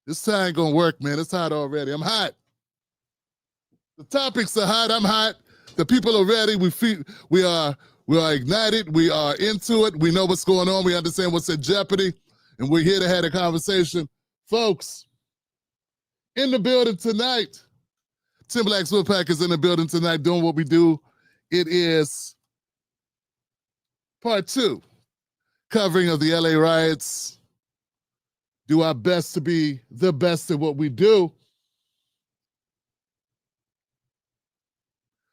This time ain't gonna work, man. It's hot already. I'm hot. The topics are hot. I'm hot. The people are ready. We are ignited. We are into it. We know what's going on. We understand what's in jeopardy, and we're here to have a conversation, folks. In the building tonight, Tim Black's Wolfpack is in the building tonight doing what we do. It is part 2, covering of the LA riots. Do our best to be the best at what we do.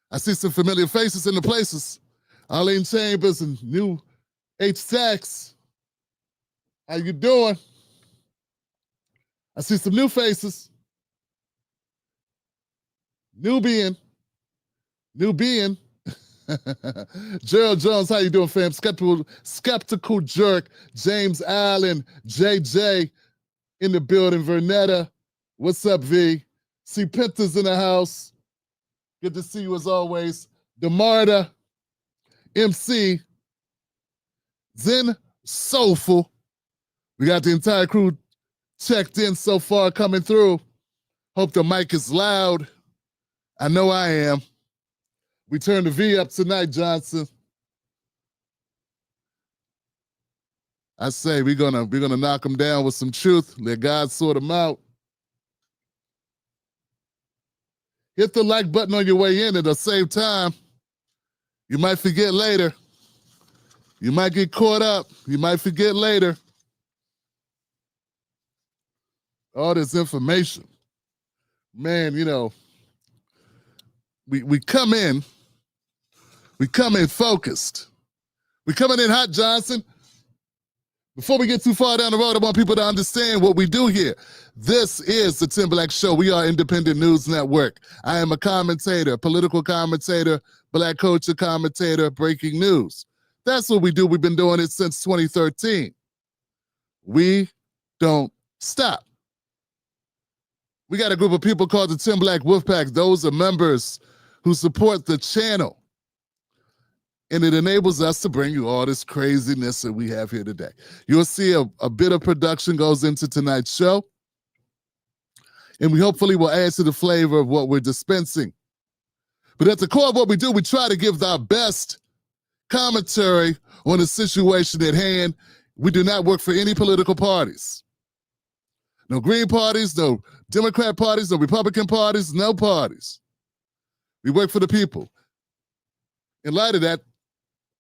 I see some familiar faces in the places. Arlene Chambers and new H. Sachs. How you doing? I see some new faces. Nubian. Gerald Jones, how you doing, fam? Skeptical Jerk. James Allen. JJ in the building. Vernetta. What's up, V? See Pinter's in the house. Good to see you as always. DeMarta. MC. Zen Soulful. We got the entire crew checked in so far, coming through. Hope the mic is loud. I know I am. We turn the V up tonight, Johnson. I say we're gonna knock them down with some truth. Let God sort them out. Hit the like button on your way in. It'll save time. You might forget later. You might get caught up. You might forget later. All this information. Man, you know, we come in focused. We coming in hot, Johnson. Before we get too far down the road, I want people to understand what we do here. This is the Tim Black Show. We are Independent News Network. I am a commentator, political commentator, Black culture commentator, breaking news. That's what we do. We've been doing it since 2013. We don't stop. We got a group of people called the Tim Black Wolfpack. Those are members who support the channel. And it enables us to bring you all this craziness that we have here today. You'll see a bit of production goes into tonight's show. And we hopefully will add to the flavor of what we're dispensing. But at the core of what we do, we try to give our best commentary on the situation at hand. We do not work for any political parties. No Green parties, no Democrat parties, no Republican parties, no parties. We work for the people. In light of that,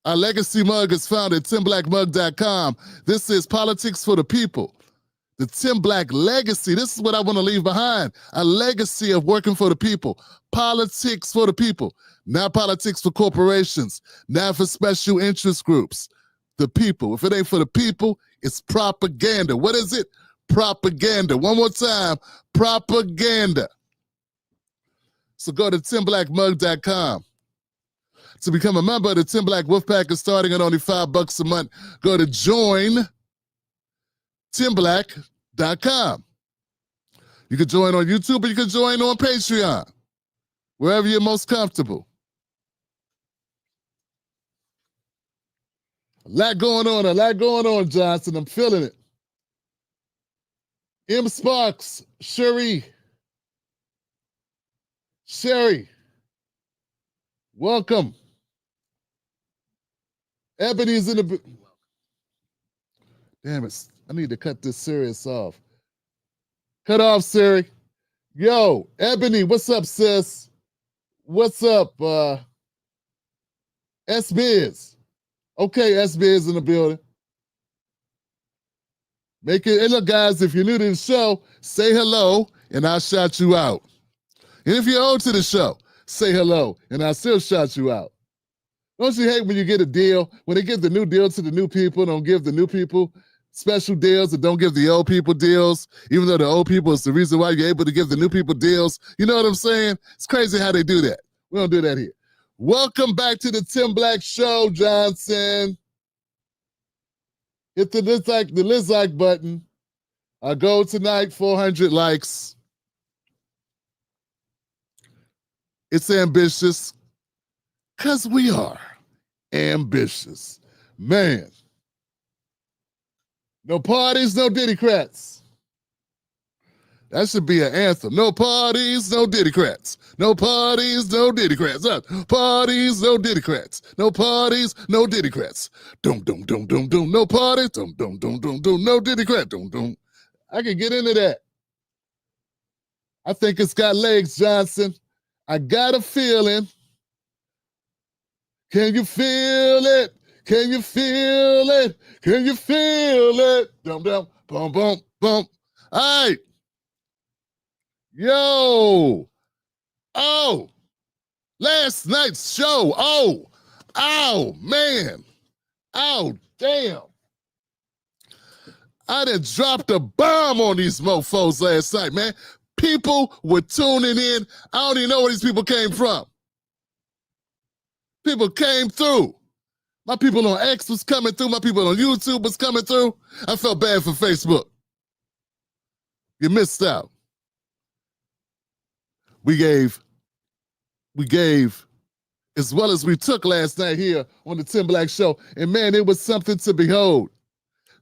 our legacy mug is found at timblackmug.com. This is politics for the people. The Tim Black legacy. This is what I want to leave behind. A legacy of working for the people. Politics for the people. Not politics for corporations. Not for special interest groups. The people. If it ain't for the people, it's propaganda. What is it? Propaganda. One more time. Propaganda. So go to timblackmug.com. To become a member of the Tim Black Wolfpack is starting at only $5 a month. Go to jointimblack.com. You can join on YouTube or you can join on Patreon. Wherever you're most comfortable. A lot going on, Johnson. I'm feeling it. M. Sparks, Sherry, welcome. Ebony's in the... Damn it, I need to cut this serious off. Cut off, Siri. Yo, Ebony, what's up, sis? What's up, S-Biz? Okay, S-Biz in the building. Make it, and look, guys, if you're new to the show, say hello, and I'll shout you out. And if you're old to the show, say hello, and I'll still shout you out. Don't you hate when you get a deal, when they give the new deal to the new people, don't give the new people special deals and don't give the old people deals, even though the old people is the reason why you're able to give the new people deals. You know what I'm saying? It's crazy how they do that. We don't do that here. Welcome back to the Tim Black Show, Johnson. Hit the like button. Our goal tonight, 400 likes. It's ambitious because we are ambitious. Man. No parties, no Diddycrats. That should be an anthem. No parties, no Diddycrats. No parties, no Diddycrats. Parties, no Diddycrats. No parties, no Diddycrats. Dum, dum, dum, dum, dum. No parties, dum, dum, dum, dum, dum. No Diddycrat, dum, dum. I can get into that. I think it's got legs, Johnson. I got a feeling. Can you feel it? Can you feel it? Can you feel it? Dum, dum, bum, bum, bum. All right. Yo. Oh. Last night's show. Oh, man. Oh, damn. I done dropped a bomb on these mofos last night, man. People were tuning in. I don't even know where these people came from. People came through. My people on X was coming through. My people on YouTube was coming through. I felt bad for Facebook. You missed out. We gave as well as we took last night here on the Tim Black Show. And man, it was something to behold.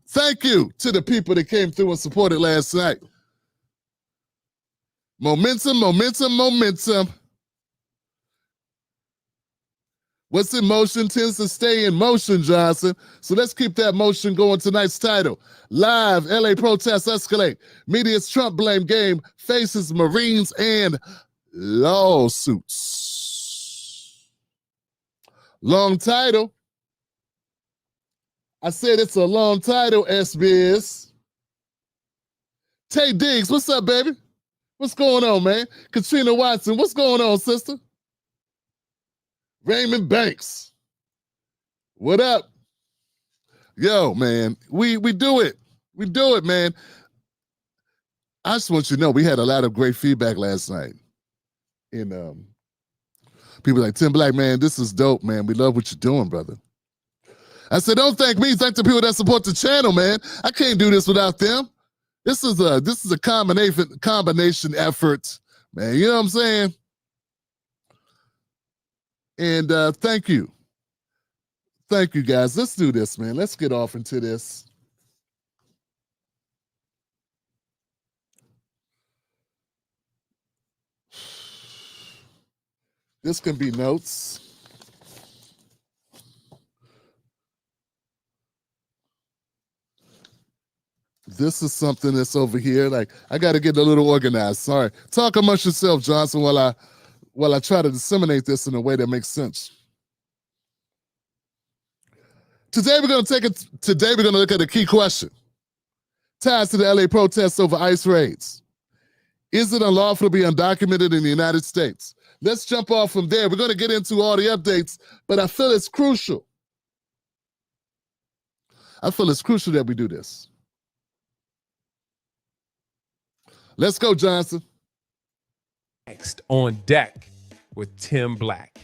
Thank you to the people that came through and supported last night. Momentum, momentum, momentum. What's in motion tends to stay in motion, Johnson. So let's keep that motion going. Tonight's title, Live LA Protest Escalate. Media's Trump blame game faces Marines and lawsuits. Long title. I said it's a long title, SBS. Tay Diggs, what's up, baby? What's going on, man? Katrina Watson, what's going on, sister? Raymond Banks, what up? Yo, man, we do it. We do it, man. I just want you to know we had a lot of great feedback last night. And people like, Tim Black, man, this is dope, man. We love what you're doing, brother. I said, don't thank me. Thank the people that support the channel, man. I can't do this without them. This is a combination effort, man. You know what I'm saying? And thank you. Thank you, guys. Let's do this, man. Let's get off into this. This can be notes. This is something that's over here. Like, I got to get a little organized. Sorry. Talk amongst yourself, Johnson, while I try to disseminate this in a way that makes sense. Today we're going to look at a key question. Ties to the LA protests over ICE raids. Is it unlawful to be undocumented in the United States? Let's jump off from there. We're going to get into all the updates, but I feel it's crucial. I feel it's crucial that we do this. Let's go, Johnson. Next on deck with Tim Black.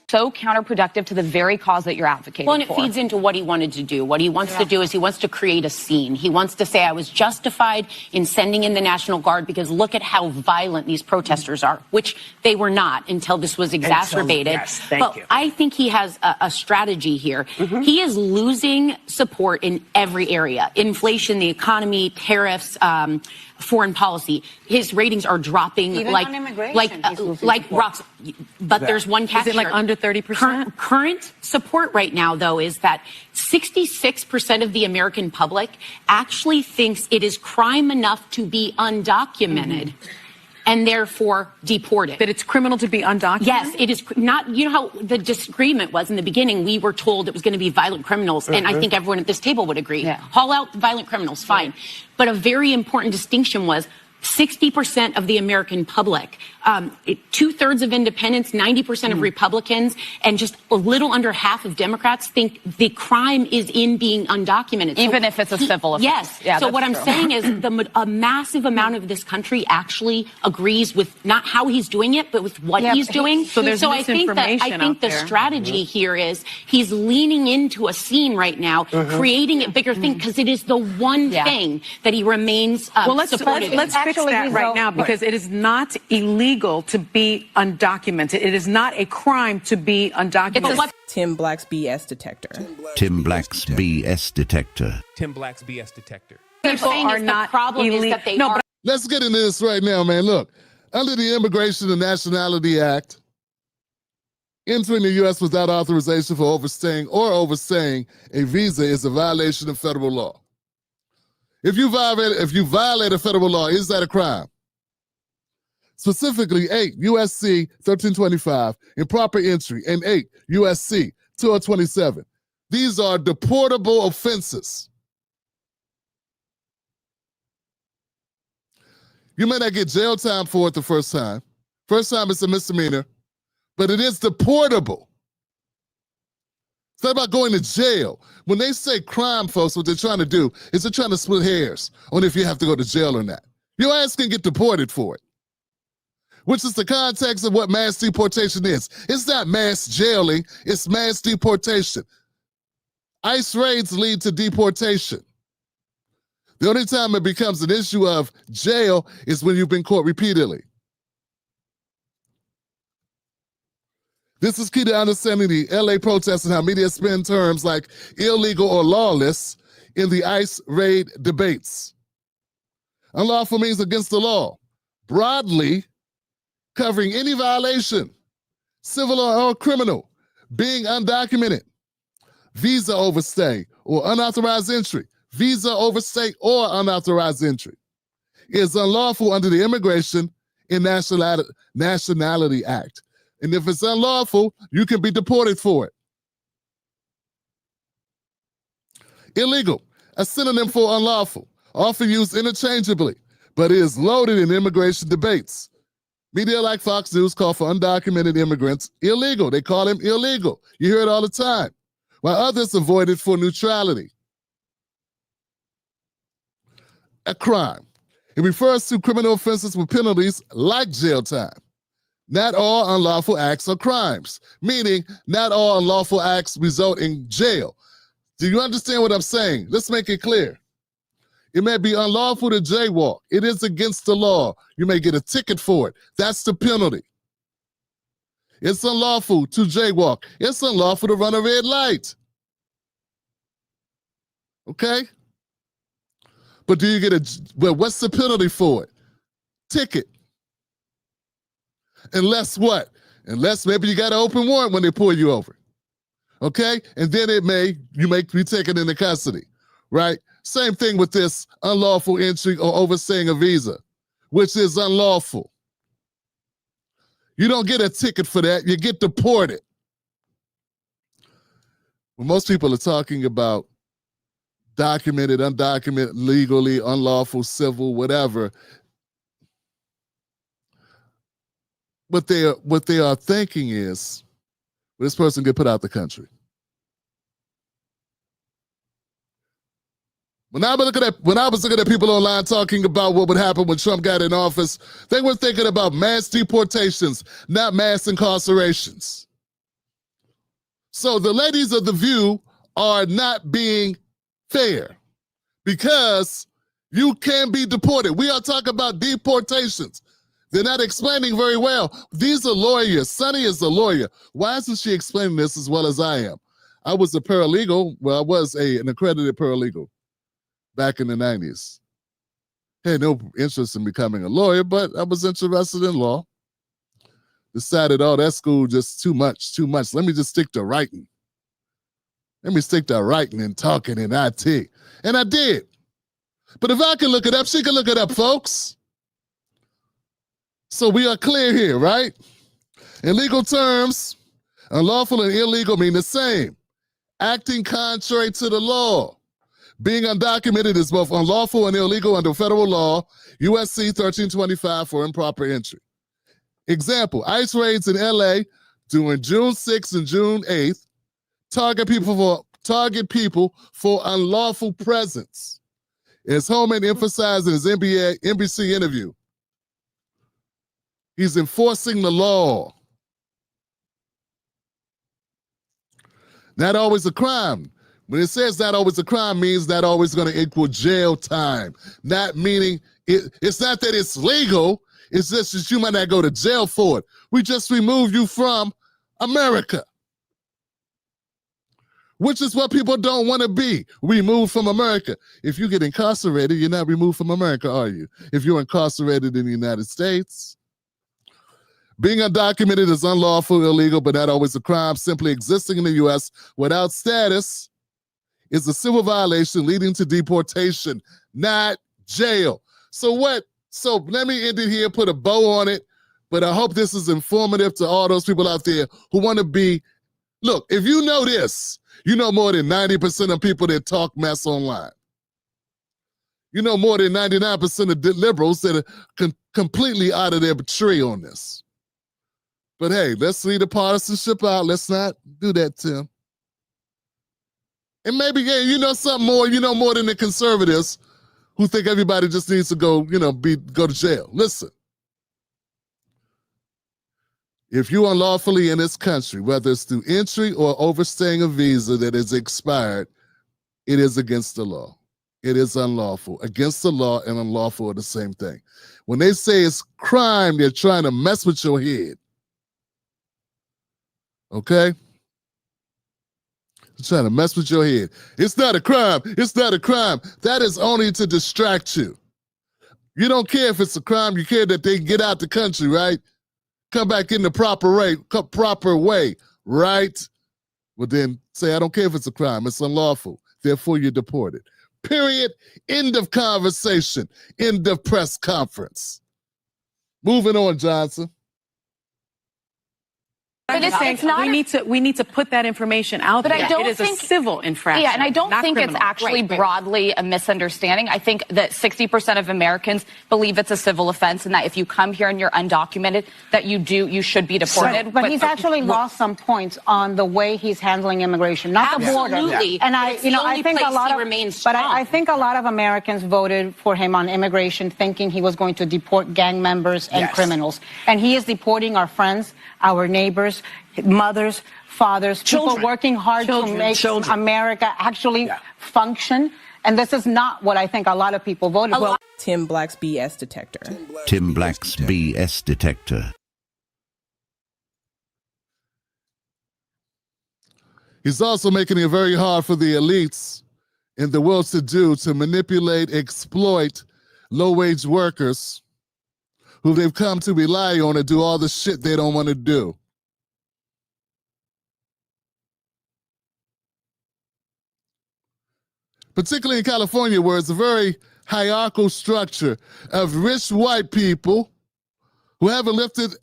So counterproductive to the very cause that you're advocating for. Well, and it feeds into what he wanted to do. What he wants to do is he wants to create a scene. He wants to say, I was justified in sending in the National Guard because look at how violent these protesters are, which they were not until this was exacerbated. Yes, thank you. I think he has a strategy here. He is losing support in every area. Inflation, the economy, tariffs, foreign policy. His ratings are dropping. Even like on immigration, like rocks. But there's one catch. Is it like under 30%? Current support right now, though, is that 66% of the American public actually thinks it is crime enough to be undocumented. And therefore deported. That it's criminal to be undocumented? Yes, it is not. You know how the disagreement was in the beginning? We were told it was going to be violent criminals, and I think everyone at this table would agree. Yeah. Haul out the violent criminals, fine. But a very important distinction was 60% of the American public, 2/3 of independents, 90% of Republicans, and just a little under half of Democrats think the crime is in being undocumented. Even if it's a civil offense. Yes. Yeah, so what I'm true. saying is a massive amount of this country actually agrees with not how he's doing it, but with what he's doing. So there's I think the strategy here is he's leaning into a scene right now, creating a bigger thing, because it is the one thing that he remains supported in. Let's fix that right now, because it is not illegal to be undocumented. It is not a crime to be undocumented. Tim Black's BS detector. Tim Black's BS detector. Tim Black's BS detector. You're saying are is not the problem is illegal. that they No, are. but Let's get into this right now, man. Look, under the Immigration and Nationality Act, entering the U.S. without authorization for overstaying or overstaying a visa is a violation of federal law. If you violate a federal law, is that a crime? Specifically, 8 U.S.C. 1325, improper entry, and 8 U.S.C. 2027. These are deportable offenses. You may not get jail time for it the first time. First time it's a misdemeanor, but it is deportable. It's not about going to jail. When they say crime, folks, what they're trying to do is they're trying to split hairs on if you have to go to jail or not. Your ass can get deported for it, which is the context of what mass deportation is. It's not mass jailing, it's mass deportation. ICE raids lead to deportation. The only time it becomes an issue of jail is when you've been caught repeatedly. This is key to understanding the LA protests and how media spin terms like illegal or lawless in the ICE raid debates. Unlawful means against the law, broadly covering any violation, civil or criminal, being undocumented, visa overstay or unauthorized entry, visa overstay or unauthorized entry, is unlawful under the Immigration and Nationality Act. And if it's unlawful, you can be deported for it. Illegal, a synonym for unlawful, often used interchangeably, but it is loaded in immigration debates. Media like Fox News call for undocumented immigrants illegal. They call them illegal. You hear it all the time, while others avoid it for neutrality. A crime. It refers to criminal offenses with penalties like jail time. Not all unlawful acts are crimes, meaning not all unlawful acts result in jail. Do you understand what I'm saying? Let's make it clear. It may be unlawful to jaywalk. It is against the law. You may get a ticket for it. That's the penalty. It's unlawful to jaywalk. It's unlawful to run a red light. Okay? But do you get what's the penalty for it? Ticket. Unless what? Unless maybe you got an open warrant when they pull you over. Okay? And then you may be taken into custody, right? Same thing with this unlawful entry or overstaying a visa, which is unlawful. You don't get a ticket for that, you get deported. When most people are talking about documented, undocumented, legally, unlawful, civil, whatever, what they are thinking is, well, this person get put out the country. When I was looking at people online talking about what would happen when Trump got in office, they were thinking about mass deportations, not mass incarcerations. So the ladies of The View are not being fair because you can be deported. We are talking about deportations. They're not explaining very well. These are lawyers. Sonny is a lawyer. Why isn't she explaining this as well as I am? I was a paralegal. Well, I was an accredited paralegal back in the 90s. Had no interest in becoming a lawyer, but I was interested in law. Decided, oh, that school just too much. Let me just stick to writing. Let me stick to writing and talking in IT. And I did. But if I can look it up, she can look it up, folks. So we are clear here, right? In legal terms, unlawful and illegal mean the same. Acting contrary to the law. Being undocumented is both unlawful and illegal under federal law, USC 1325 for improper entry. Example, ICE raids in LA during June 6th and June 8th target people for unlawful presence. As Homan emphasized in his NBC interview, he's enforcing the law. Not always a crime. When it says not always a crime, means not always going to equal jail time. Not meaning, it's not that it's legal, it's just that you might not go to jail for it. We just removed you from America. which is what people don't want to be, removed from America. If you get incarcerated, you're not removed from America, are you? If you're incarcerated in the United States, being undocumented is unlawful, illegal, but not always a crime. Simply existing in the U.S. without status is a civil violation leading to deportation, not jail. So let me end it here, put a bow on it, but I hope this is informative to all those people out there who want to be. Look, if you know this, you know more than 90% of people that talk mess online. You know more than 99% of liberals that are completely out of their tree on this. But hey, let's leave the partisanship out. Let's not do that, Tim. And maybe, yeah, you know something more. You know more than the conservatives who think everybody just needs to go, go to jail. Listen. If you unlawfully in this country, whether it's through entry or overstaying a visa that is expired, it is against the law. It is unlawful. Against the law and unlawful are the same thing. When they say it's crime, they're trying to mess with your head. Okay? They're trying to mess with your head. It's not a crime. It's not a crime. That is only to distract you. You don't care if it's a crime. You care that they get out the country, right? Come back in the proper way, right? Well, then say, I don't care if it's a crime. It's unlawful. Therefore, you're deported. Period. End of conversation. End of press conference. Moving on, Johnson. But it's not we need to put that information out there. I don't it is think, a civil infraction. Yeah, and I don't think criminal. it's actually broadly a misunderstanding. I think that 60% of Americans believe it's a civil offense, and that if you come here and you're undocumented, that you should be deported. But he's actually lost some points on the way he's handling immigration, not the border. Absolutely. And I think a lot of I think a lot of Americans voted for him on immigration, thinking he was going to deport gang members and criminals, and he is deporting our friends, our neighbors, mothers, fathers, people working hard to make America actually function. And this is not what I think a lot of people voted for. Tim Black's BS detector. Tim Black's BS detector. He's also making it very hard for the elites in the well-to-do to manipulate, exploit low-wage workers who they've come to rely on to do all the shit they don't want to do. Particularly in California, where it's a very hierarchical structure of rich white people who haven't lifted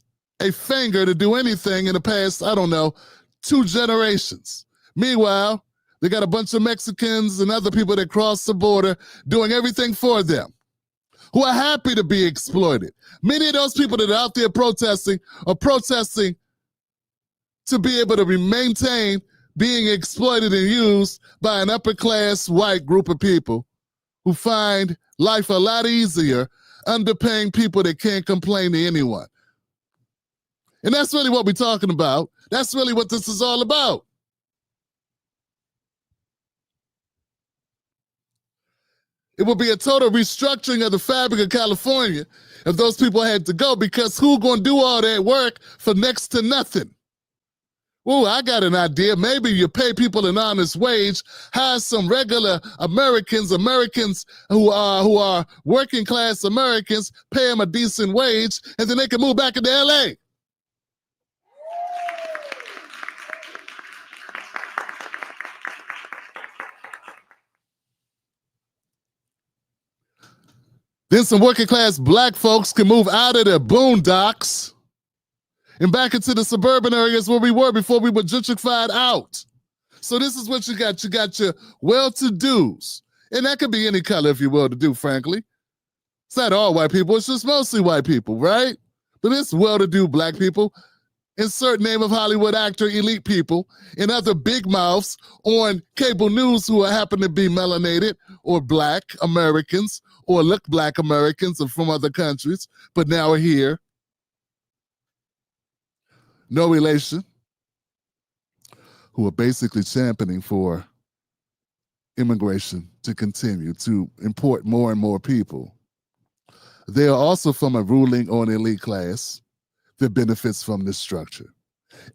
a finger to do anything in the past, 2 generations. Meanwhile, they got a bunch of Mexicans and other people that cross the border doing everything for them, who are happy to be exploited. Many of those people that are out there protesting are protesting to be able to maintain being exploited and used by an upper-class white group of people who find life a lot easier underpaying people that can't complain to anyone. And that's really what we're talking about. That's really what this is all about. It would be a total restructuring of the fabric of California if those people had to go, because who's going to do all that work for next to nothing? Ooh, I got an idea. Maybe you pay people an honest wage, hire some regular Americans who are working class Americans, pay them a decent wage, and then they can move back into LA. Then some working class black folks can move out of the boondocks and back into the suburban areas where we were before we were gentrified out. So this is what you got. You got your well-to-dos. And that could be any color if you're well-to-do, frankly. It's not all white people. It's just mostly white people, right? But it's well-to-do black people. Insert name of Hollywood actor, elite people, and other big mouths on cable news who happen to be melanated or black Americans or look black Americans or from other countries, but now are here. No relation, who are basically championing for immigration to continue to import more and more people. They are also from a ruling or an elite class that benefits from this structure.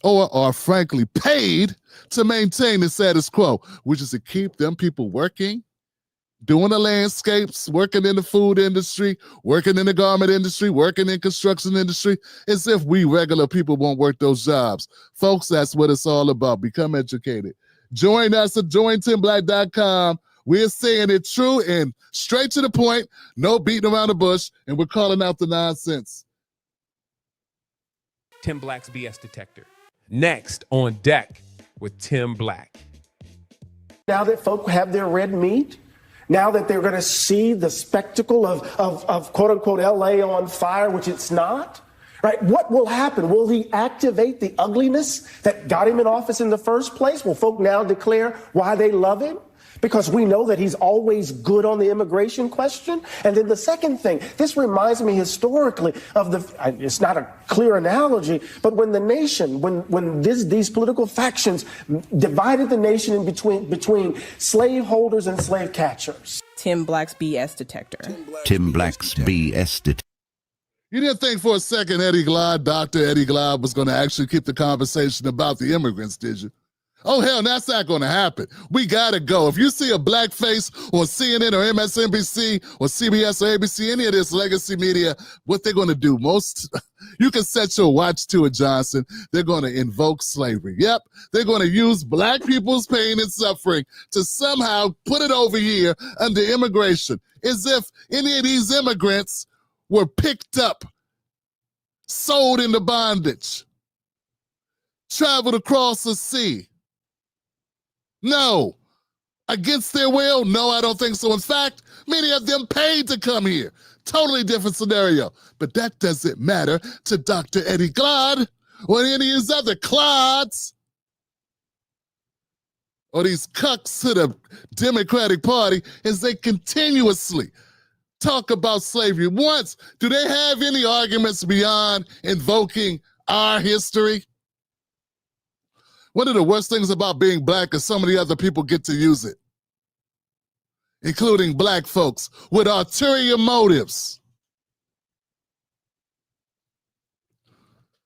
or are frankly paid to maintain the status quo, which is to keep them people working, doing the landscapes, working in the food industry, working in the garment industry, working in construction industry, as if we regular people won't work those jobs. Folks, that's what it's all about. Become educated. Join us at jointimblack.com. We're saying it true and straight to the point, no beating around the bush, and we're calling out the nonsense. Tim Black's BS detector. Next on deck with Tim Black. Now that folk have their red meat, now that they're going to see the spectacle of quote unquote LA on fire, which it's not, right? What will happen? Will he activate the ugliness that got him in office in the first place? Will folk now declare why they love him? Because we know that he's always good on the immigration question. And then the second thing, this reminds me historically of it's not a clear analogy, but when the nation, when these political factions divided the nation in between slaveholders and slave catchers. Tim Black's BS detector. Tim Black's BS detector. You didn't think for a second Dr. Eddie Glaude was going to actually keep the conversation about the immigrants, did you? Oh, hell, that's not going to happen. We got to go. If you see a black face on CNN or MSNBC or CBS or ABC, any of this legacy media, what they're going to do, you can set your watch to it, Johnson. They're going to invoke slavery. Yep, they're going to use black people's pain and suffering to somehow put it over here under immigration, as if any of these immigrants were picked up, sold into bondage, traveled across the sea. No. Against their will? No, I don't think so. In fact, many of them paid to come here. Totally different scenario. But that doesn't matter to Dr. Eddie Glaude or any of these other clods or these cucks to the Democratic Party as they continuously talk about slavery. Once, do they have any arguments beyond invoking our history? One of the worst things about being black is so many other people get to use it, including black folks with ulterior motives.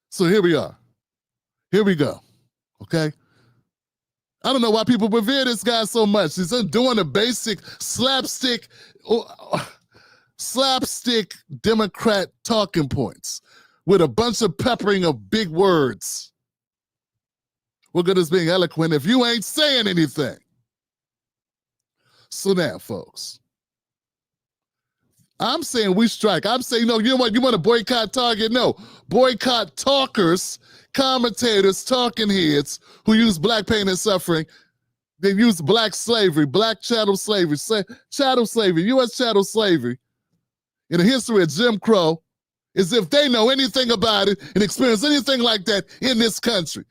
So here we are. Here we go, okay? I don't know why people revere this guy so much. He's doing the basic slapstick Democrat talking points with a bunch of peppering of big words. We're good as being eloquent if you ain't saying anything. So now, folks, I'm saying we strike. I'm saying, no, you know what? You want to boycott Target? No. Boycott talkers, commentators, talking heads who use black pain and suffering. They use black slavery, black chattel slavery, U.S. chattel slavery in the history of Jim Crow, as if they know anything about it and experience anything like that in this country.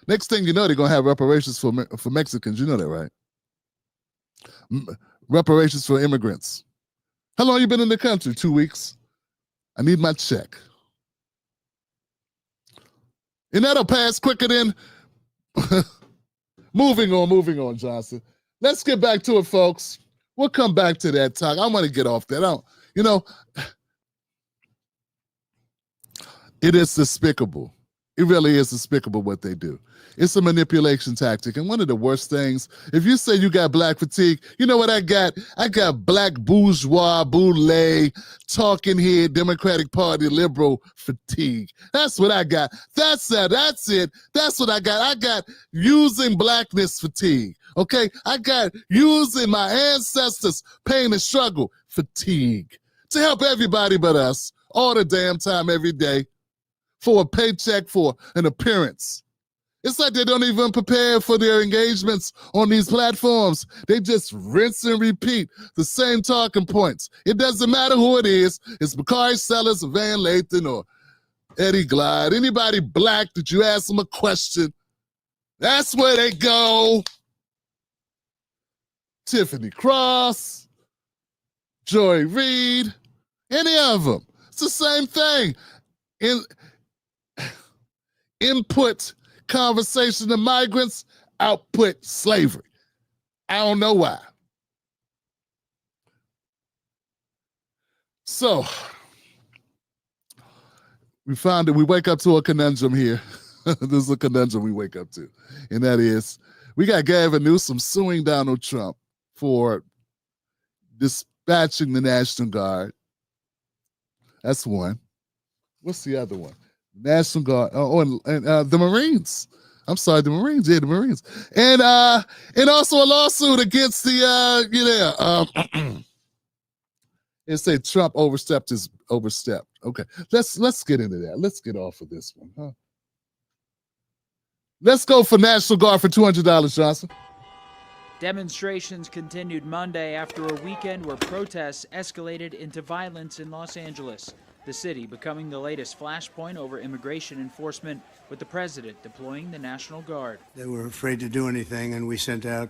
Next thing you know, they're going to have reparations for Mexicans. You know that, right? Reparations for immigrants. How long you been in the country? 2 weeks. I need my check. And that'll pass quicker than... Moving on, Johnson. Let's get back to it, folks. We'll come back to that talk. I want to get off that. It is despicable. It really is despicable what they do. It's a manipulation tactic. And one of the worst things, if you say you got black fatigue, you know what I got? I got black bourgeois, boule, talking head, Democratic Party, liberal fatigue. That's what I got. That's it. That's what I got. I got using blackness fatigue. Okay? I got using my ancestors' pain and struggle fatigue to help everybody but us all the damn time, every day, for a paycheck, for an appearance. It's like they don't even prepare for their engagements on these platforms. They just rinse and repeat the same talking points. It doesn't matter who it is. It's Bakari Sellers, Van Lathan, or Eddie Glaude. Anybody black that you ask them a question, that's where they go. Tiffany Cross, Joy Reid, any of them. It's the same thing. Input conversation of migrants, output slavery. I don't know why. So, we found that we wake up to a conundrum here. This is a conundrum we wake up to. And that is, we got Gavin Newsom suing Donald Trump for dispatching the National Guard. That's one. What's the other one? National Guard. And the Marines. I'm sorry, the Marines. Yeah, the Marines. And also a lawsuit against the it said Trump overstepped. Okay, let's get into that. Let's get off of this one, huh? Let's go for National Guard for $200, Johnson. Demonstrations continued Monday after a weekend where protests escalated into violence in Los Angeles, the city becoming the latest flashpoint over immigration enforcement, with the president deploying the National Guard. They were afraid to do anything, and we sent out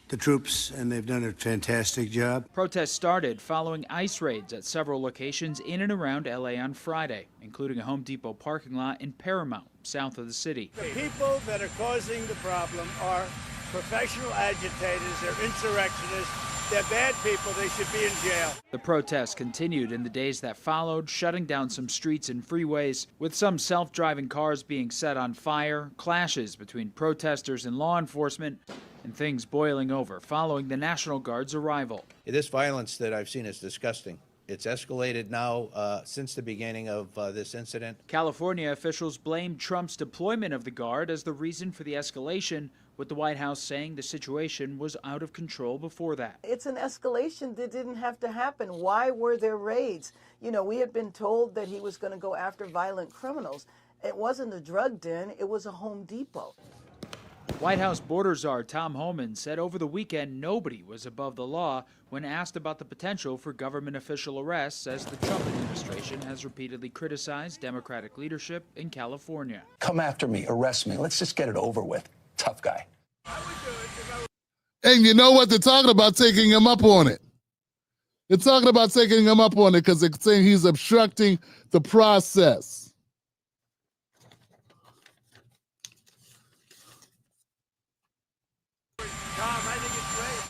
the troops, and they've done a fantastic job. Protests started following ICE raids at several locations in and around LA on Friday, including a Home Depot parking lot in Paramount, south of the city. The people that are causing the problem are professional agitators, they're insurrectionists, they're bad people, they should be in jail. The protests continued in the days that followed, shutting down some streets and freeways, with some self-driving cars being set on fire, clashes between protesters and law enforcement, and things boiling over following the National Guard's arrival. This violence that I've seen is disgusting. It's escalated now since the beginning of this incident. California officials blamed Trump's deployment of the Guard as the reason for the escalation, with the White House saying the situation was out of control before that. It's an escalation that didn't have to happen. Why were there raids? You know, we had been told that he was going to go after violent criminals. It wasn't a drug den, it was a Home Depot. White House border czar Tom Homan said over the weekend nobody was above the law when asked about the potential for government official arrests, as the Trump administration has repeatedly criticized Democratic leadership in California. Come after me, arrest me. Let's just get it over with. Tough guy. And you know what? They're talking about taking him up on it. They're talking about taking him up on it because they're saying he's obstructing the process.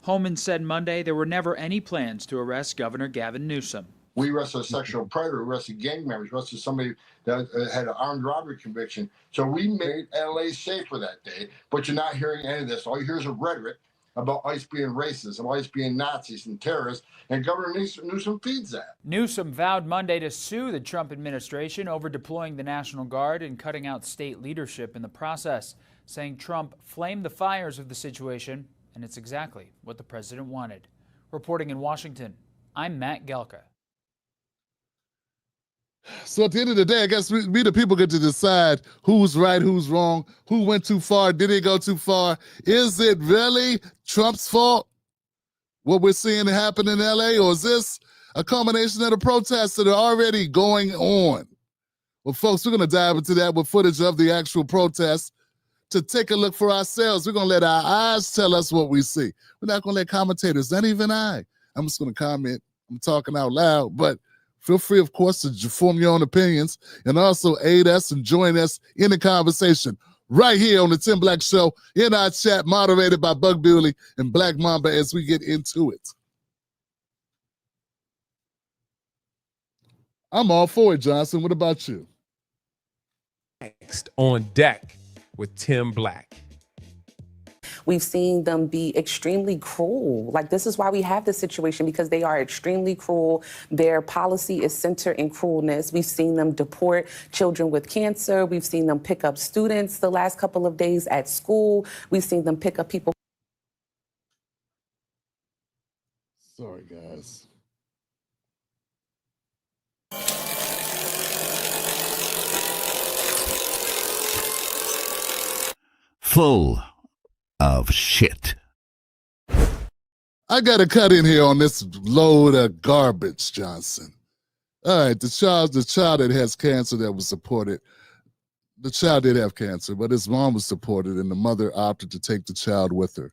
Homan said Monday there were never any plans to arrest Governor Gavin Newsom. We arrested a sexual predator, arrested gang members, arrested somebody that had an armed robbery conviction. So we made LA safer that day, but you're not hearing any of this. All you hear is a rhetoric about ICE being racist, about ICE being Nazis and terrorists, and Governor Newsom feeds that. Newsom vowed Monday to sue the Trump administration over deploying the National Guard and cutting out state leadership in the process, saying Trump flamed the fires of the situation, and it's exactly what the president wanted. Reporting in Washington, I'm Matt Gelka. So at the end of the day, I guess we the people get to decide who's right, who's wrong, who went too far, did he go too far? Is it really Trump's fault, what we're seeing happen in LA, or is this a culmination of the protests that are already going on? Well, folks, we're going to dive into that with footage of the actual protests to take a look for ourselves. We're going to let our eyes tell us what we see. We're not going to let commentators, not even I'm just going to comment. I'm talking out loud, but feel free, of course, to form your own opinions and also aid us and join us in the conversation right here on the Tim Black Show in our chat, moderated by Bug Bewley and Black Mamba, as we get into it. I'm all for it, Johnson. What about you? Next on deck with Tim Black. We've seen them be extremely cruel. Like, this is why we have this situation, because they are extremely cruel. Their policy is centered in cruelness. We've seen them deport children with cancer. We've seen them pick up students the last couple of days at school. We've seen them pick up people. Sorry, guys. Full of shit. I got to cut in here on this load of garbage, Johnson. All right, the child that has cancer that was supported, the child did have cancer, but his mom was supported and the mother opted to take the child with her.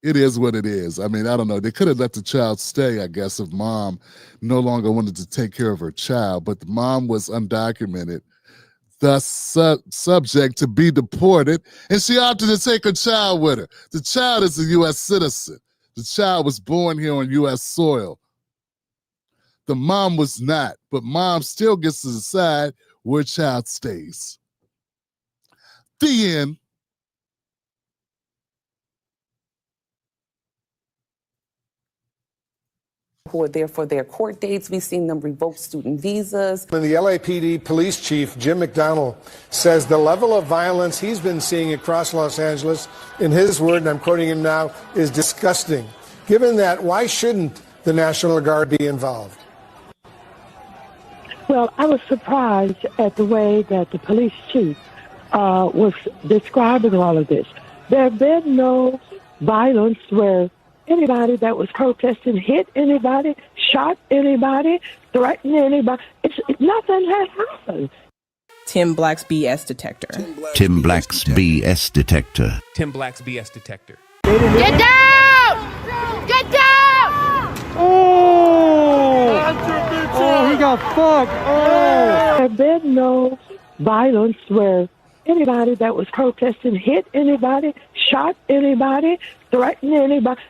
It is what it is. I mean, I don't know. They could have let the child stay, I guess, if mom no longer wanted to take care of her child, but the mom was undocumented, thus subject to be deported, and she opted to take her child with her. The child is a U.S. citizen. The child was born here on U.S. soil. the mom was not. But mom still gets to decide where child stays. The end. Who are there for their court dates. We've seen them revoke student visas. And the LAPD police chief, Jim McDonnell, says the level of violence he's been seeing across Los Angeles, in his word, and I'm quoting him now, is disgusting. Given that, why shouldn't the National Guard be involved? Well, I was surprised at the way that the police chief was describing all of this. There have been no violence where anybody that was protesting hit anybody, shot anybody, threatened anybody. Nothing has happened. Tim Black's BS detector. Tim Black's BS detector. Tim Black's BS detector. Get down! Get down! Oh, he got fucked. There have been no violence where anybody that was protesting hit anybody, shot anybody, threatened anybody.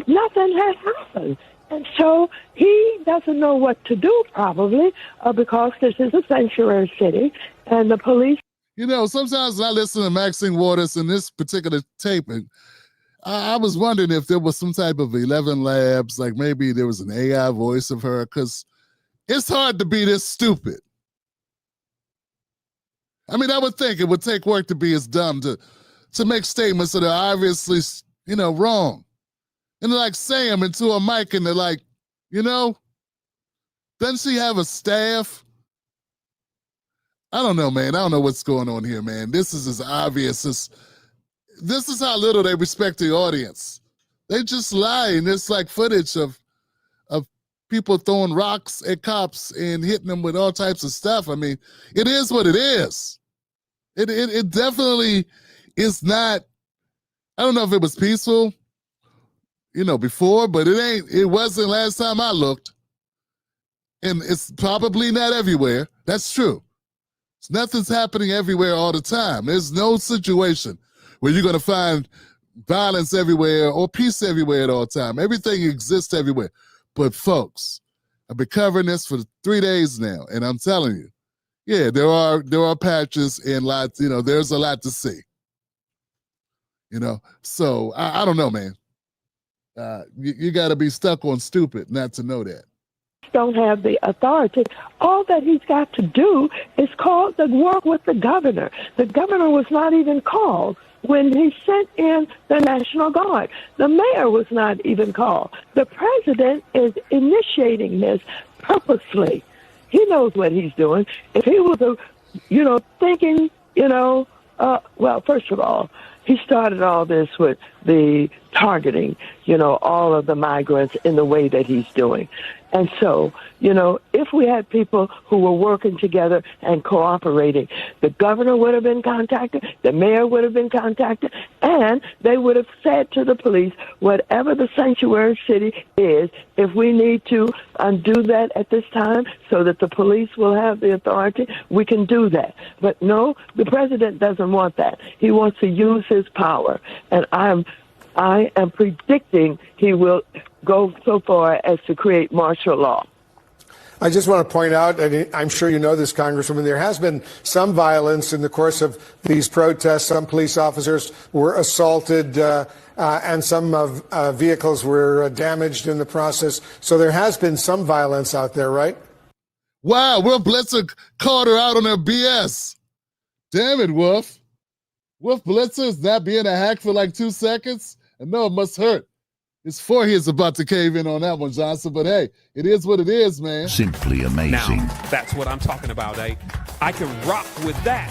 Nothing has happened. And so he doesn't know what to do, probably, because this is a sanctuary city, and the police... You know, sometimes when I listen to Maxine Waters in this particular taping, I was wondering if there was some type of 11 Labs, like maybe there was an AI voice of her, because it's hard to be this stupid. I mean, I would think it would take work to be as dumb to make statements that are obviously, you know, wrong. And they're like say them into a mic and they're like, you know, doesn't she have a staff? I don't know, man. I don't know what's going on here, man. This is as obvious as, this is how little they respect the audience. They just lie, and it's like footage of people throwing rocks at cops and hitting them with all types of stuff. I mean, it is what it is. It definitely is not, I don't know if it was peaceful, you know, before, but it wasn't last time I looked. And it's probably not everywhere. That's true. Nothing's happening everywhere all the time. There's no situation where you're going to find violence everywhere or peace everywhere at all time. Everything exists everywhere. But folks, I've been covering this for 3 days now, and I'm telling you, yeah, there are patches and lots, you know, there's a lot to see. You know, so I don't know, man. You got to be stuck on stupid not to know that. Don't have the authority. All that he's got to do is work with the governor. The governor was not even called when he sent in the National Guard. The mayor was not even called. The president is initiating this purposely. He knows what he's doing. If he was, thinking, well, first of all, he started all this with the targeting, all of the migrants in the way that he's doing. And so, if we had people who were working together and cooperating, the governor would have been contacted, the mayor would have been contacted, and they would have said to the police, whatever the sanctuary city is, if we need to undo that at this time so that the police will have the authority, we can do that. But no, the president doesn't want that. He wants to use his power. And I am predicting he will go so far as to create martial law. I just want to point out, and I'm sure you know this, Congresswoman, there has been some violence in the course of these protests. Some police officers were assaulted, and some vehicles were damaged in the process. So there has been some violence out there, right? Wow, Wolf Blitzer called her out on her BS. Damn it, Wolf. Wolf Blitzer is not being a hack for like 2 seconds? I know it must hurt. His forehead's about to cave in on that one, Johnson, but hey, it is what it is, man. Simply amazing. Now, that's what I'm talking about, eh? I can rock with that.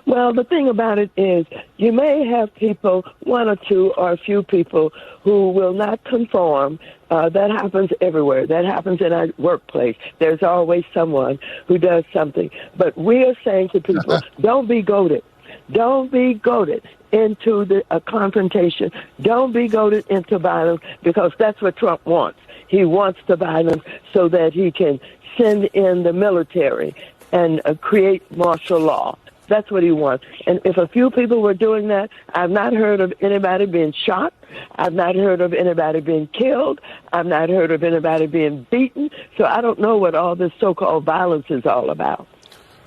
Well, the thing about it is you may have people, one or two or a few people, who will not conform. That happens everywhere. That happens in our workplace. There's always someone who does something. But we are saying to people, don't be goaded. Don't be goaded into a confrontation. Don't be goaded into violence, because that's what Trump wants. He wants the violence so that he can send in the military and create martial law. That's what he wants. And if a few people were doing that, I've not heard of anybody being shot. I've not heard of anybody being killed. I've not heard of anybody being beaten. So I don't know what all this so-called violence is all about.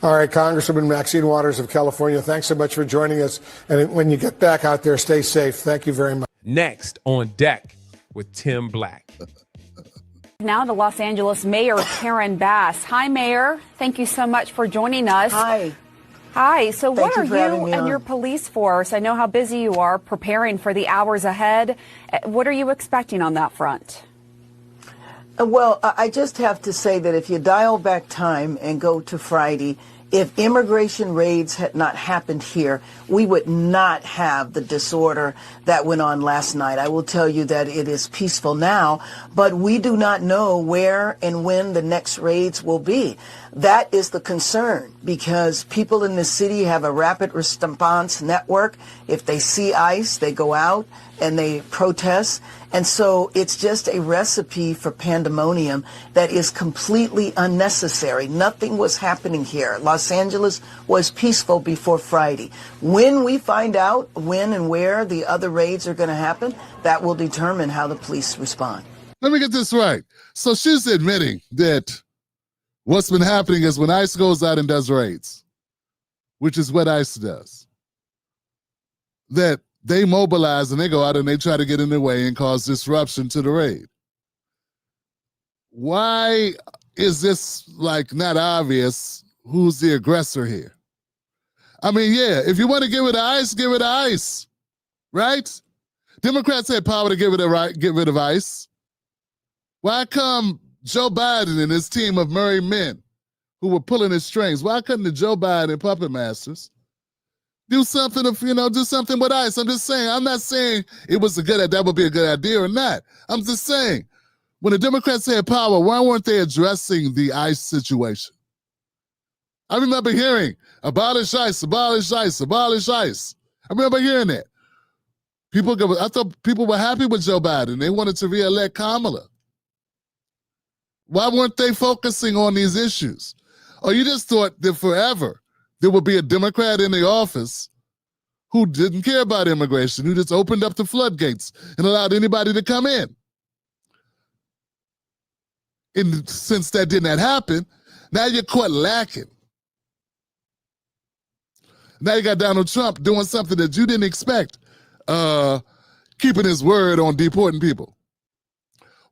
All right, Congresswoman Maxine Waters of California, thanks so much for joining us. And when you get back out there, stay safe. Thank you very much. Next on deck with Tim Black. Now the Los Angeles Mayor, Karen Bass. Hi, Mayor. Thank you so much for joining us. Hi. Hi. So what are you and your police force? I know how busy you are preparing for the hours ahead. What are you expecting on that front? Well, I just have to say that if you dial back time and go to Friday, if immigration raids had not happened here, we would not have the disorder that went on last night. I will tell you that it is peaceful now, but we do not know where and when the next raids will be. That is the concern, because people in the city have a rapid response network. If they see ICE, they go out and they protest. And so it's just a recipe for pandemonium that is completely unnecessary. Nothing was happening here. Los Angeles was peaceful before Friday. When we find out when and where the other raids are going to happen, that will determine how the police respond. Let me get this right. So she's admitting that what's been happening is when ICE goes out and does raids, which is what ICE does, that they mobilize and they go out and they try to get in their way and cause disruption to the raid. Why is this like not obvious who's the aggressor here? I mean, yeah, if you want to give it to ICE, give it to ICE, right? Democrats had power to get rid of ICE. Why come Joe Biden and his team of merry men who were pulling his strings, why couldn't the Joe Biden puppet masters do something do something with ICE? I'm just saying, I'm not saying it was that would be a good idea or not. I'm just saying, when the Democrats had power, why weren't they addressing the ICE situation? I remember hearing, abolish ICE, abolish ICE, abolish ICE. I remember hearing that. I thought people were happy with Joe Biden. They wanted to reelect Kamala. Why weren't they focusing on these issues? Or you just thought that forever there would be a Democrat in the office who didn't care about immigration, who just opened up the floodgates and allowed anybody to come in. And since that did not happen, now you're caught lacking. Now you got Donald Trump doing something that you didn't expect, keeping his word on deporting people.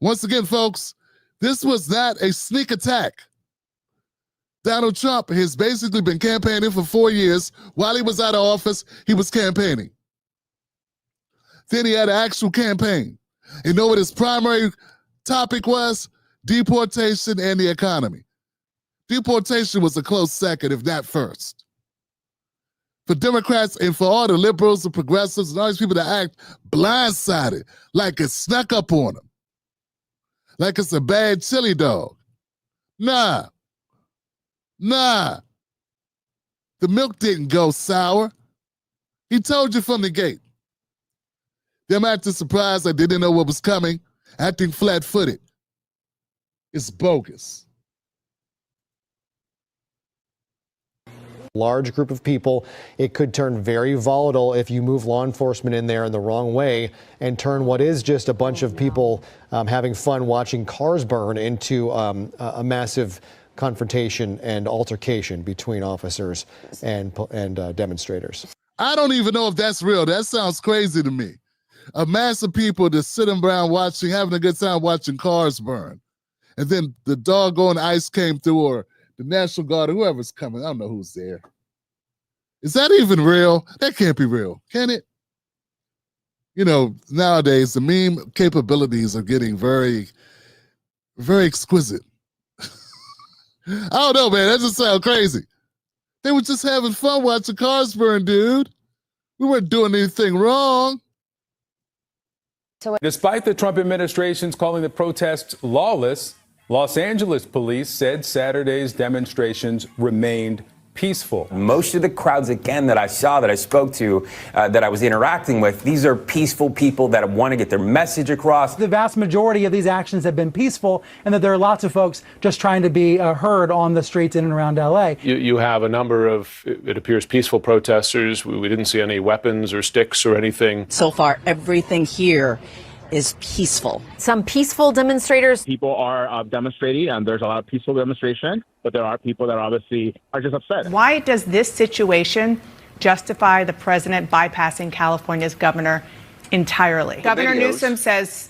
Once again, folks, this was not a sneak attack. Donald Trump has basically been campaigning for 4 years. While he was out of office, he was campaigning. Then he had an actual campaign. You know what his primary topic was? Deportation and the economy. Deportation was a close second, if not first. For Democrats and for all the liberals and progressives and all these people that act blindsided, like it snuck up on them, like it's a bad chili dog. Nah. The milk didn't go sour. He told you from the gate. Them acting surprised like they didn't know what was coming, acting flat-footed. It's bogus. Large group of people, it could turn very volatile if you move law enforcement in there in the wrong way and turn what is just a bunch of people having fun watching cars burn into a massive confrontation and altercation between officers and demonstrators. I don't even know if that's real. That sounds crazy to me. A mass of people just sitting around watching, having a good time watching cars burn. And then the doggone ICE came through, or the National Guard, or whoever's coming. I don't know who's there. Is that even real? That can't be real, can it? You know, nowadays, the meme capabilities are getting very, very exquisite. I don't know, man. That just sounds crazy. They were just having fun watching cars burn, dude. We weren't doing anything wrong. Despite the Trump administration's calling the protests lawless, Los Angeles police said Saturday's demonstrations remained peaceful. Most of the crowds, again, that I saw, that I spoke to, that I was interacting with, these are peaceful people that want to get their message across. The vast majority of these actions have been peaceful, and that there are lots of folks just trying to be heard on the streets in and around LA. You have a number of, it appears, peaceful protesters. We didn't see any weapons or sticks or anything. So far, everything here is peaceful. Some peaceful demonstrators. People are demonstrating, and there's a lot of peaceful demonstration, but there are people that obviously are just upset. Why does this situation justify the president bypassing California's governor entirely? Governor Newsom says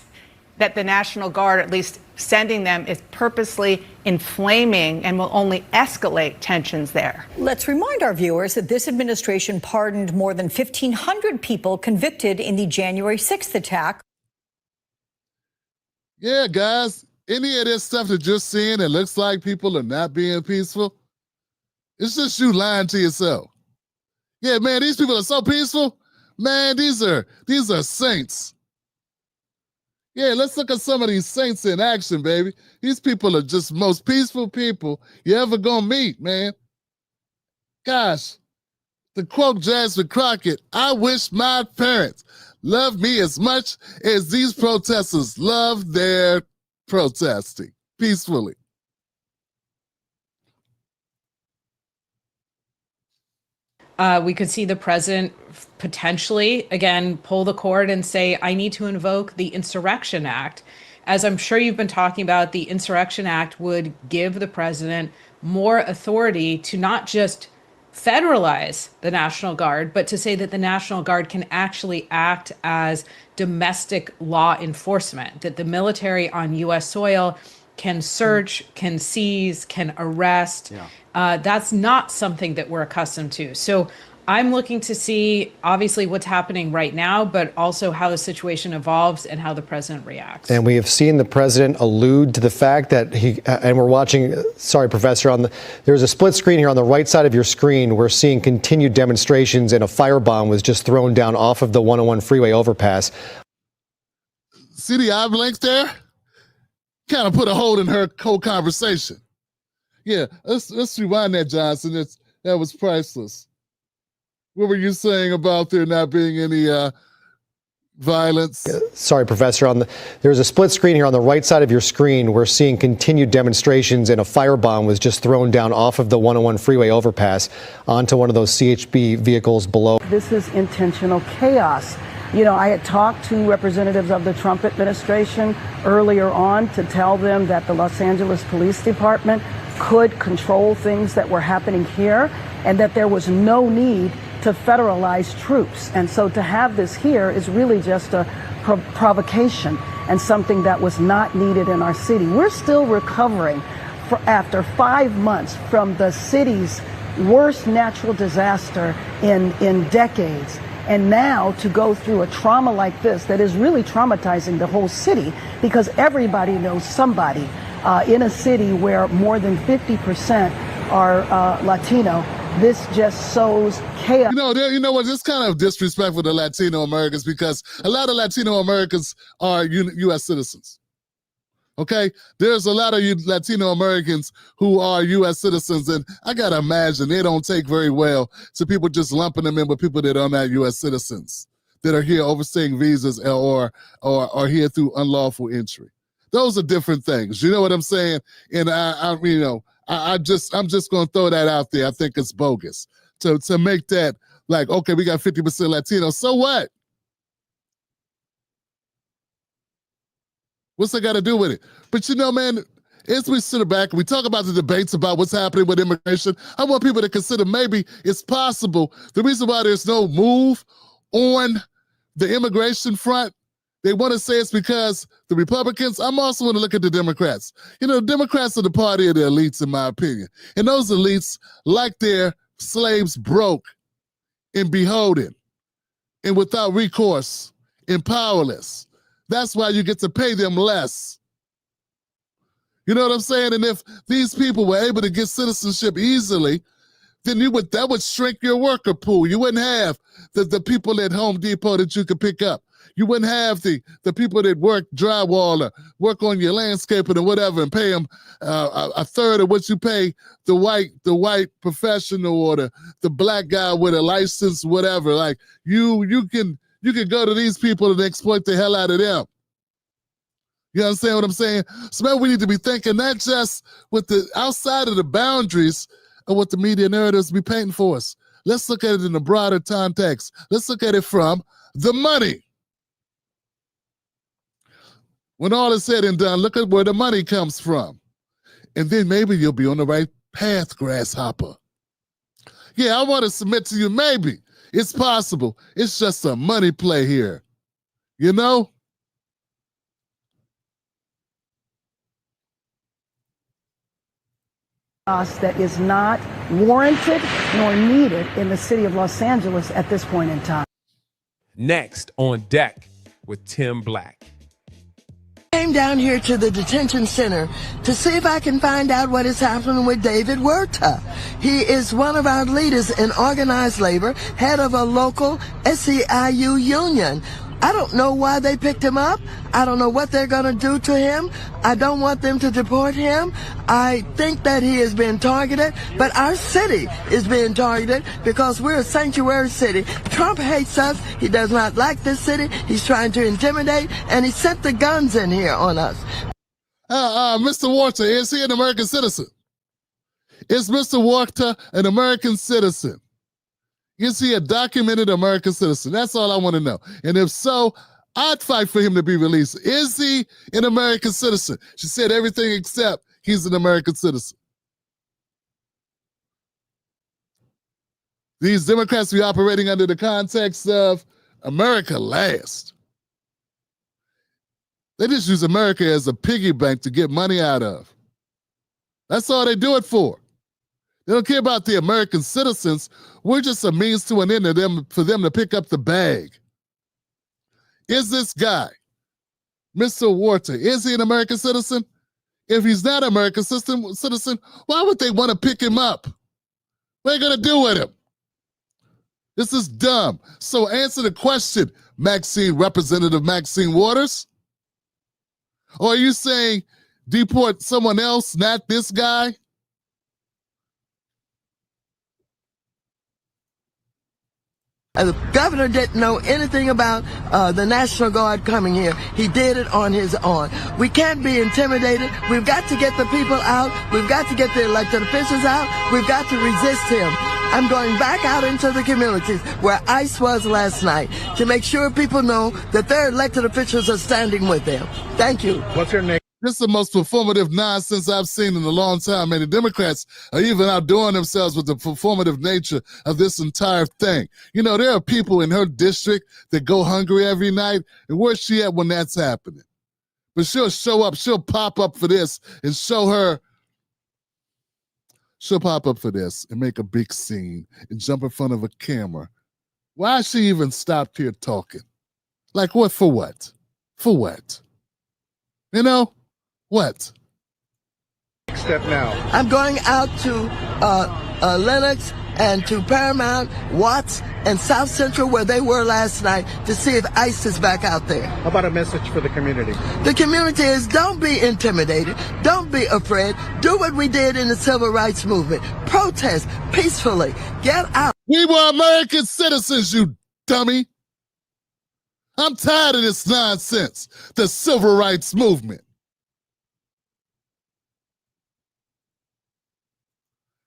that the National Guard, at least sending them, is purposely inflaming and will only escalate tensions there. Let's remind our viewers that this administration pardoned more than 1,500 people convicted in the January 6th attack. Yeah, guys, any of this stuff that you're seeing that looks like people are not being peaceful, it's just you lying to yourself. Yeah, man, these people are so peaceful. Man, these are saints. Yeah, let's look at some of these saints in action, baby. These people are just most peaceful people you ever gonna meet, man. Gosh, to quote Jasmine Crockett, I wish my parents loved me as much as these protesters love their protesting peacefully. We could see the president potentially, again, pull the cord and say, I need to invoke the Insurrection Act. As I'm sure you've been talking about, the Insurrection Act would give the president more authority to not just federalize the National Guard, but to say that the National Guard can actually act as domestic law enforcement, that the military on U.S. soil can search, can seize, can arrest. That's not something that we're accustomed to. So I'm looking to see, obviously, what's happening right now, but also how the situation evolves and how the president reacts. And we have seen the president allude to the fact that and we're watching, sorry, Professor, there's a split screen here on the right side of your screen. We're seeing continued demonstrations, and a firebomb was just thrown down off of the 101 freeway overpass. See the eye blinks there? Kind of put a hold in her whole conversation. Yeah, let's rewind that, Johnson. That was priceless. What were you saying about there not being any violence? Sorry, Professor. There's a split screen here on the right side of your screen. We're seeing continued demonstrations, and a firebomb was just thrown down off of the 101 freeway overpass onto one of those CHP vehicles below. This is intentional chaos. You know, I had talked to representatives of the Trump administration earlier on to tell them that the Los Angeles Police Department could control things that were happening here, and that there was no need to federalize troops. And so to have this here is really just a provocation and something that was not needed in our city. We're still recovering after 5 months from the city's worst natural disaster in decades. And now to go through a trauma like this that is really traumatizing the whole city, because everybody knows somebody in a city where more than 50% are Latino. This just sows chaos. You know what? It's kind of disrespectful to Latino Americans, because a lot of Latino Americans are U.S. citizens. Okay? There's a lot of Latino Americans who are U.S. citizens, and I got to imagine they don't take very well to people just lumping them in with people that are not U.S. citizens, that are here overstaying visas or here through unlawful entry. Those are different things. You know what I'm saying? And I'm just going to throw that out there. I think it's bogus to make that like, okay, we got 50% Latino. So what? What's that got to do with it? But man, as we sit back and we talk about the debates about what's happening with immigration, I want people to consider maybe it's possible the reason why there's no move on the immigration front, they want to say it's because the Republicans. I'm also going to look at the Democrats. The Democrats are the party of the elites, in my opinion. And those elites like their slaves broke and beholden and without recourse and powerless. That's why you get to pay them less. You know what I'm saying? And if these people were able to get citizenship easily, then that would shrink your worker pool. You wouldn't have the people at Home Depot that you could pick up. You wouldn't have the people that work drywall or work on your landscaping or whatever and pay them a third of what you pay the white professional or the black guy with a license, whatever. Like you can go to these people and exploit the hell out of them. You understand what I'm saying? So man, we need to be thinking not just with the outside of the boundaries of what the media narratives be painting for us. Let's look at it in a broader context. Let's look at it from the money. When all is said and done, look at where the money comes from. And then maybe you'll be on the right path, grasshopper. Yeah, I want to submit to you, maybe. It's possible. It's just a money play here. You know? That is not warranted nor needed in the city of Los Angeles at this point in time. Next on deck with Tim Black. Came down here to the detention center to see if I can find out what is happening with David Huerta. He is one of our leaders in organized labor, head of a local SEIU union. I don't know why they picked him up. I don't know what they're going to do to him. I don't want them to deport him. I think that he is being targeted, but our city is being targeted because we're a sanctuary city. Trump hates us. He does not like this city. He's trying to intimidate, and he sent the guns in here on us. Mr. Huerta, is he an American citizen? Is Mr. Huerta an American citizen? Is he a documented American citizen? That's all I want to know. And if so, I'd fight for him to be released. Is he an American citizen? She said everything except he's an American citizen. These Democrats be operating under the context of America last. They just use America as a piggy bank to get money out of. That's all they do it for. They don't care about the American citizens. We're just a means to an end for them to pick up the bag. Is this guy, Mr. Huerta, is he an American citizen? If he's not an American citizen, why would they want to pick him up? What are they going to do with him? This is dumb. So answer the question, Maxine, Representative Maxine Waters. Or are you saying deport someone else, not this guy? The governor didn't know anything about the National Guard coming here. He did it on his own. We can't be intimidated. We've got to get the people out. We've got to get the elected officials out. We've got to resist him. I'm going back out into the communities where ICE was last night to make sure people know that their elected officials are standing with them. Thank you. What's your name? This is the most performative nonsense I've seen in a long time, and the Democrats are even outdoing themselves with the performative nature of this entire thing. You know, there are people in her district that go hungry every night, and where's she at when that's happening? But she'll show up, she'll pop up for this and she'll pop up for this and make a big scene and jump in front of a camera. Why is she even stopped here talking? Like what, for what? For what? You know? What? Step now. I'm going out to Lenox and to Paramount, Watts, and South Central where they were last night to see if ICE is back out there. How about a message for the community? The community is don't be intimidated. Don't be afraid. Do what we did in the civil rights movement. Protest peacefully. Get out. We were American citizens, you dummy. I'm tired of this nonsense. The civil rights movement.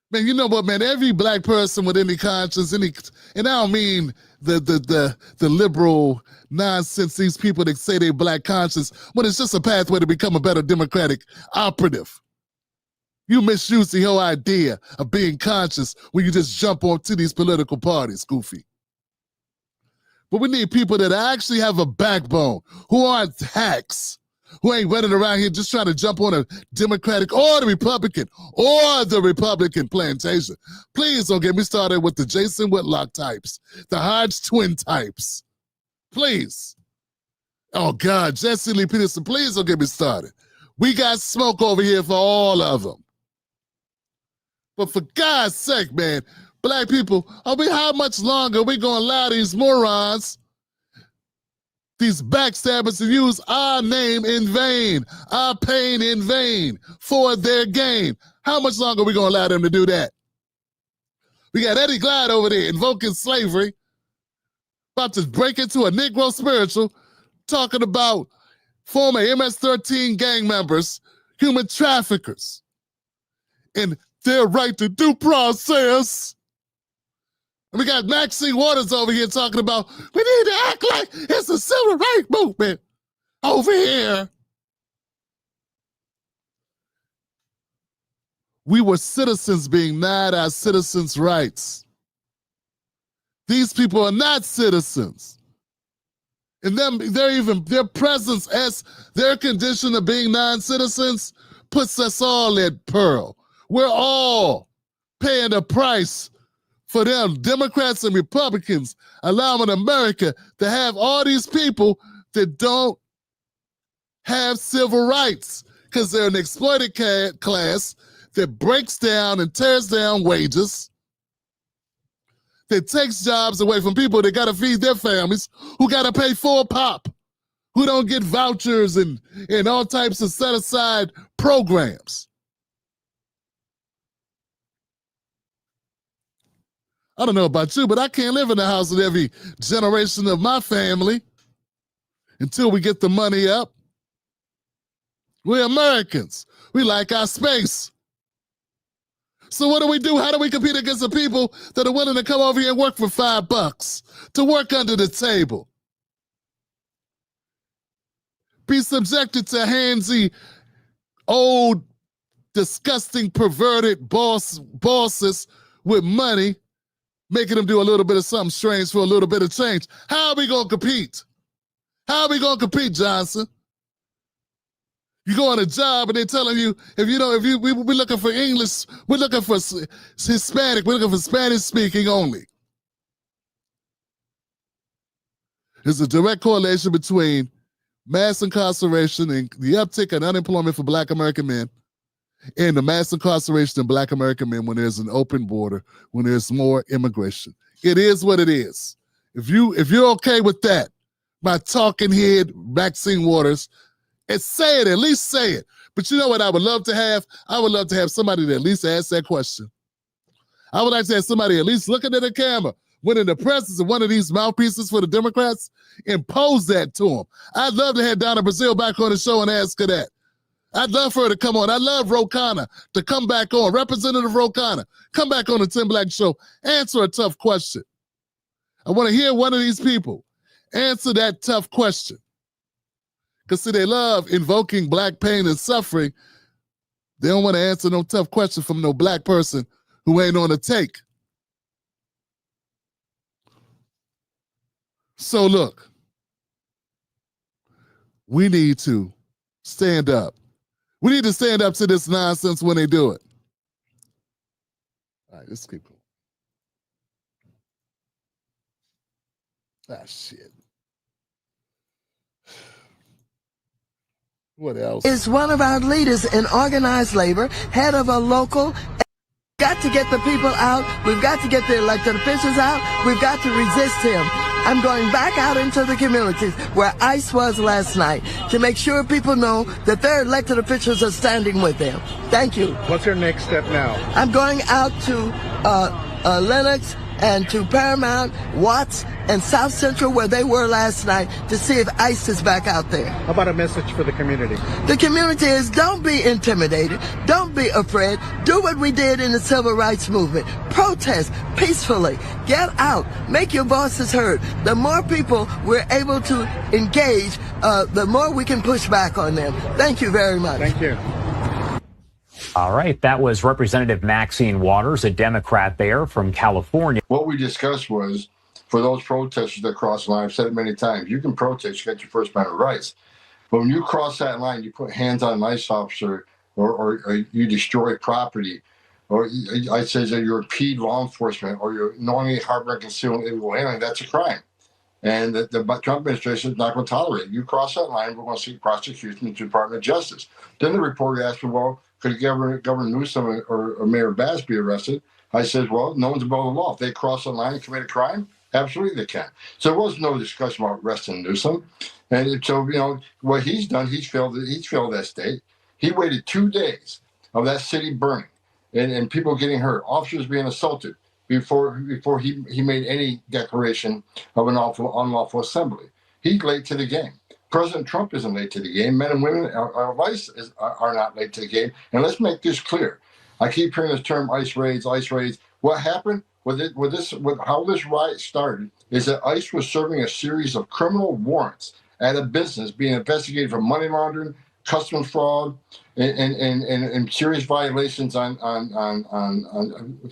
Man, you know what, man? Every black person with any conscience, and I don't mean the liberal nonsense, these people that say they black conscience, but it's just a pathway to become a better democratic operative. You misuse the whole idea of being conscious when you just jump onto these political parties, goofy. But we need people that actually have a backbone, who aren't hacks, who ain't running around here just trying to jump on a Democratic or the Republican plantation. Please don't get me started with the Jason Whitlock types, the Hodge twin types. Please. Oh, God, Jesse Lee Peterson, please don't get me started. We got smoke over here for all of them. But for God's sake, man, black people, how much longer are we going to allow these morons these backstabbers to use our name in vain, our pain in vain for their gain. How much longer are we going to allow them to do that? We got Eddie Glide over there invoking slavery, about to break into a Negro spiritual, talking about former MS-13 gang members, human traffickers, and their right to due process. And we got Maxine Waters over here talking about we need to act like it's a civil rights movement over here. We were citizens being denied our citizens' rights. These people are not citizens. And their presence as their condition of being non-citizens puts us all at peril. We're all paying a price for them, Democrats and Republicans, allowing America to have all these people that don't have civil rights because they're an exploited class that breaks down and tears down wages, that takes jobs away from people that got to feed their families, who got to pay full pop, who don't get vouchers and all types of set-aside programs. I don't know about you, but I can't live in the house with every generation of my family until we get the money up. We're Americans. We like our space. So what do we do? How do we compete against the people that are willing to come over here and work for $5, to work under the table? Be subjected to handsy, old, disgusting, perverted bosses with money, making them do a little bit of something strange for a little bit of change. How are we going to compete? How are we going to compete, Johnson? You go on a job and they're telling you, we're looking for English, we're looking for Hispanic, we're looking for Spanish speaking only. There's a direct correlation between mass incarceration and the uptick in unemployment for Black American men and the mass incarceration of Black American men when there's an open border, when there's more immigration. It is what it is. If you're okay with that, my talking head, Maxine Waters, and say it, at least say it. But you know what I would love to have? I would love to have somebody that at least ask that question. I would like to have somebody at least looking at the camera when in the presence of one of these mouthpieces for the Democrats, impose that to them. I'd love to have Donna Brazile back on the show and ask her that. I'd love for her to come on. I'd love Rokana to come back on. Representative Rokana, come back on the Tim Black Show. Answer a tough question. I want to hear one of these people answer that tough question. Because, see, they love invoking Black pain and suffering. They don't want to answer no tough question from no Black person who ain't on the take. So, look, we need to stand up. We need to stand up to this nonsense when they do it. All right, let's keep going. Ah, shit. What else? Is one of our leaders in organized labor, head of a local. We've got to get the people out. We've got to get the elected officials out. We've got to resist him. I'm going back out into the communities where ICE was last night to make sure people know that their elected officials are standing with them. Thank you. What's your next step now? I'm going out to Lenox and to Paramount, Watts, and South Central where they were last night to see if ICE is back out there. How about a message for the community? The community is don't be intimidated. Don't be afraid. Do what we did in the civil rights movement. Protest peacefully. Get out. Make your voices heard. The more people we're able to engage, the more we can push back on them. Thank you very much. Thank you. All right, that was Representative Maxine Waters, a Democrat there from California. What we discussed was, for those protesters that cross the line, I've said it many times, you can protest, you got your First Amendment rights. But when you cross that line, you put hands on an ICE officer or you destroy property, or I say that you impede law enforcement or you're knowingly harboring, concealing illegal alien, that's a crime. And the Trump administration is not going to tolerate it. You cross that line, we're going to seek prosecution to the Department of Justice. Then the reporter asked me, well, could Governor Newsom or Mayor Bass be arrested? I said, well, no one's above the law. If they cross the line and commit a crime, Absolutely they can. So there was no discussion about arresting Newsom. And so, what he's done, he's failed that state. He waited 2 days of that city burning and people getting hurt, officers being assaulted before he made any declaration of an unlawful assembly. He's late to the game. President Trump isn't late to the game. Men and women of ICE are not late to the game. And let's make this clear. I keep hearing this term ICE raids, ICE raids. What happened with how this riot started is that ICE was serving a series of criminal warrants at a business being investigated for money laundering, customs fraud, and serious violations on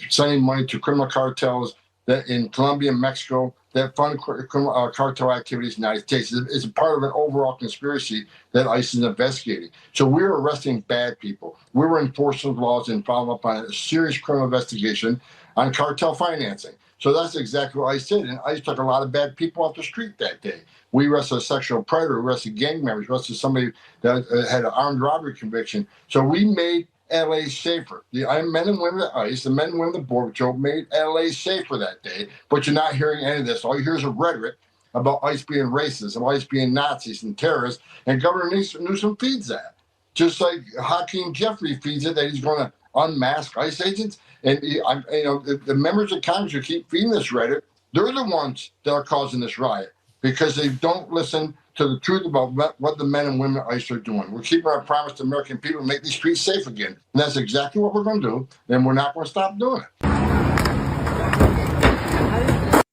sending money to criminal cartels that in Colombia and Mexico that fund cartel activities in the United States. It's a part of an overall conspiracy that ICE is investigating. So we're arresting bad people. We were enforcing laws and following up on a serious criminal investigation on cartel financing. So that's exactly what ICE did. And ICE took a lot of bad people off the street that day. We arrested a sexual predator, arrested gang members, arrested somebody that had an armed robbery conviction. So we made LA safer. The men and women at ICE, the men and women of the Border Patrol made LA safer that day. But you're not hearing any of this. All you hear is a rhetoric about ICE being racist, about ICE being Nazis and terrorists. And Governor Newsom feeds that. Just like Hakeem Jeffrey feeds it, that he's going to unmask ICE agents. And the members of Congress who keep feeding this rhetoric, they're the ones that are causing this riot because they don't listen to the truth about what the men and women at ICE are doing. We're keeping our promise to American people to make these streets safe again. And that's exactly what we're going to do. And we're not going to stop doing it.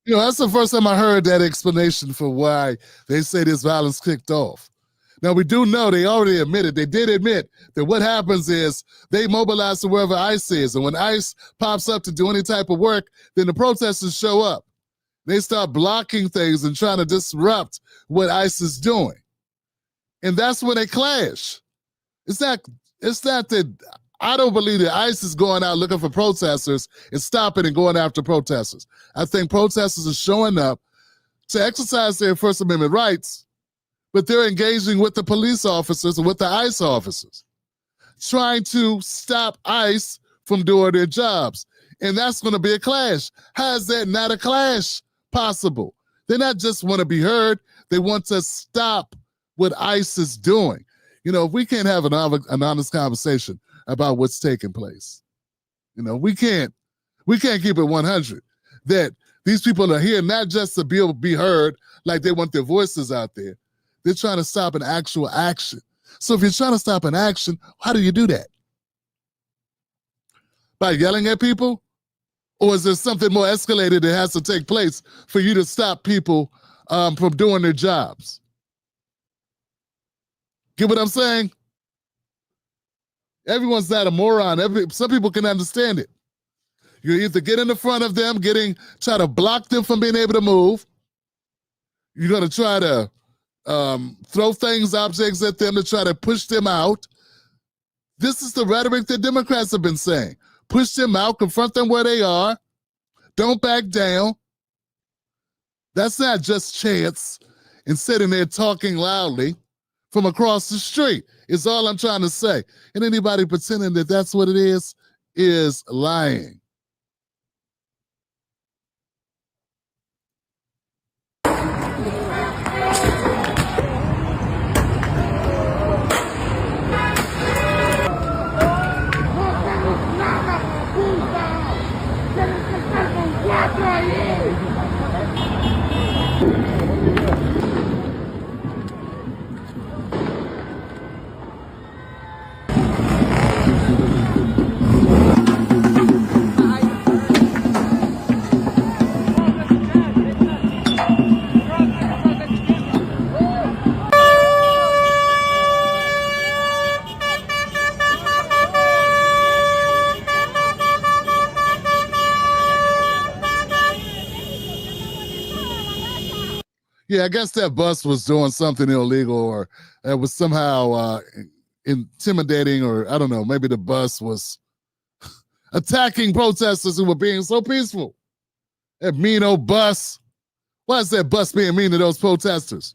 That's the first time I heard that explanation for why they say this violence kicked off. Now, we do know they already admitted, they did admit that what happens is they mobilize to wherever ICE is. And when ICE pops up to do any type of work, then the protesters show up. They start blocking things and trying to disrupt what ICE is doing. And that's when they clash. It's not that I don't believe that ICE is going out looking for protesters and stopping and going after protesters. I think protesters are showing up to exercise their First Amendment rights, but they're engaging with the police officers and with the ICE officers, trying to stop ICE from doing their jobs. And that's going to be a clash. How is that not a clash possible? They not just want to be heard, they want to stop what ICE is doing. If we can't have an honest conversation about what's taking place, we can't keep it 100. That these people are here not just to be heard, like they want their voices out there. They're trying to stop an actual action. So if you're trying to stop an action, how do you do that? By yelling at people? Or is there something more escalated that has to take place for you to stop people from doing their jobs? Get what I'm saying? Everyone's not a moron. Some people can understand it. You either get in the front of them, try to block them from being able to move. You're going to try to throw objects at them to try to push them out. This is the rhetoric that Democrats have been saying. Push them out, confront them where they are. Don't back down. That's not just chance and sitting there talking loudly from across the street, is all I'm trying to say. And anybody pretending that that's what it is lying. Yeah, I guess that bus was doing something illegal, or it was somehow intimidating, or I don't know, maybe the bus was attacking protesters who were being so peaceful. That mean old bus. Why is that bus being mean to those protesters?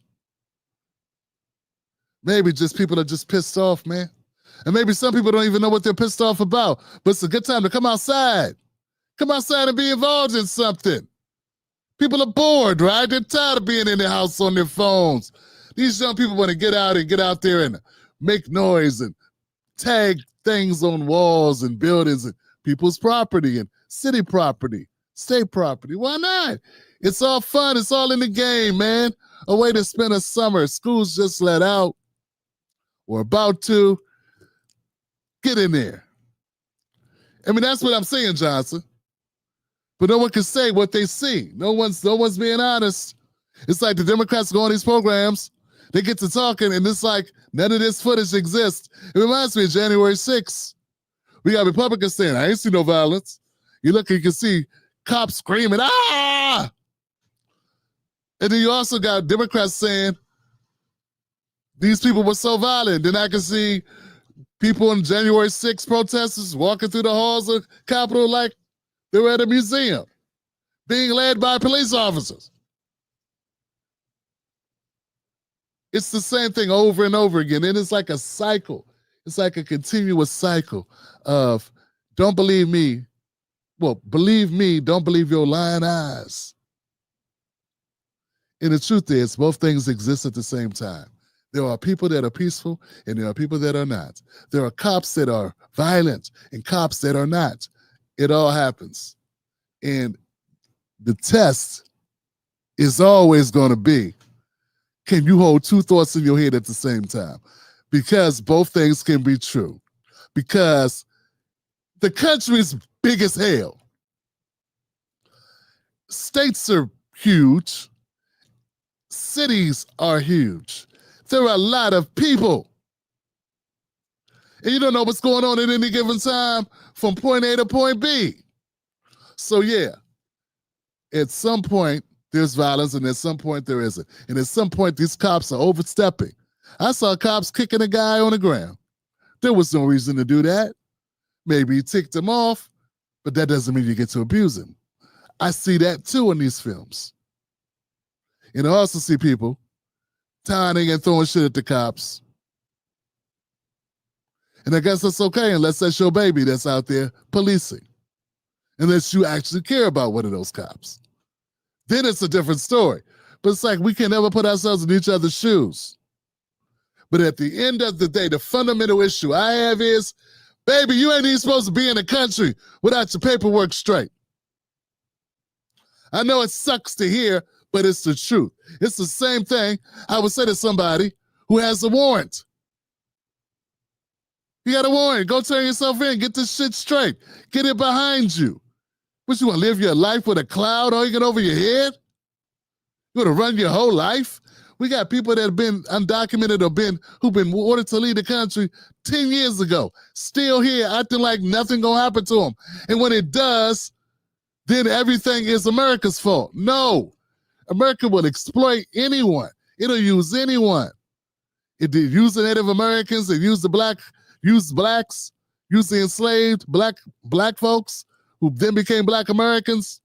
Maybe just people are just pissed off, man. And maybe some people don't even know what they're pissed off about, but it's a good time to come outside. Come outside and be involved in something. People are bored, right? They're tired of being in the house on their phones. These young people want to get out there and make noise and tag things on walls and buildings and people's property and city property, state property. Why not? It's all fun. It's all in the game, man. A way to spend a summer. School's just let out or about to. Get in there. I mean, that's what I'm saying, Johnson. But no one can say what they see. No one's being honest. It's like the Democrats go on these programs, they get to talking, and it's like none of this footage exists. It reminds me of January 6th. We got Republicans saying, I ain't see no violence. You look, you can see cops screaming, ah! And then you also got Democrats saying, these people were so violent. Then I can see people in January 6th protesters walking through the halls of Capitol like they were at a museum, being led by police officers. It's the same thing over and over again. And it's like a cycle. It's like a continuous cycle of don't believe me. Well, believe me, don't believe your lying eyes. And the truth is, both things exist at the same time. There are people that are peaceful and there are people that are not. There are cops that are violent and cops that are not. It all happens. And the test is always going to be, can you hold two thoughts in your head at the same time? Because both things can be true. Because the country is big as hell. States are huge. Cities are huge. There are a lot of people. And you don't know what's going on at any given time from point A to point B. So yeah, at some point there's violence and at some point there isn't. And at some point these cops are overstepping. I saw cops kicking a guy on the ground. There was no reason to do that. Maybe he ticked him off, but that doesn't mean you get to abuse him. I see that too in these films. And I also see people taunting and throwing shit at the cops. And I guess that's okay unless that's your baby that's out there policing. Unless you actually care about one of those cops. Then it's a different story. But it's like we can never put ourselves in each other's shoes. But at the end of the day, the fundamental issue I have is, baby, you ain't even supposed to be in the country without your paperwork straight. I know it sucks to hear, but it's the truth. It's the same thing I would say to somebody who has a warrant. You got a warrant. Go turn yourself in. Get this shit straight. Get it behind you. What, you want to live your life with a cloud hanging over your head? You want to run your whole life? We got people that have been undocumented or who've been ordered to leave the country 10 years ago, still here, acting like nothing gonna happen to them. And when it does, then everything is America's fault. No. America will exploit anyone. It'll use anyone. It did use the Native Americans, it used blacks, used the enslaved black folks who then became Black Americans.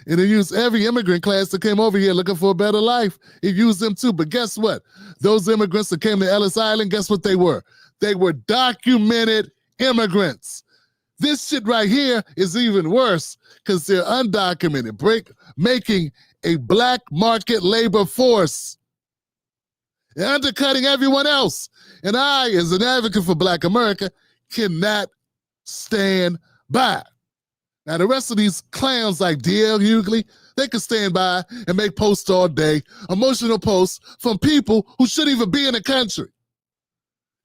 And it used every immigrant class that came over here looking for a better life. It used them too. But guess what? Those immigrants that came to Ellis Island, guess what they were? They were documented immigrants. This shit right here is even worse because they're undocumented, making a black market labor force. They're undercutting everyone else. And I, as an advocate for Black America, cannot stand by. Now, the rest of these clowns like D.L. Hughley, they can stand by and make posts all day, emotional posts from people who shouldn't even be in the country.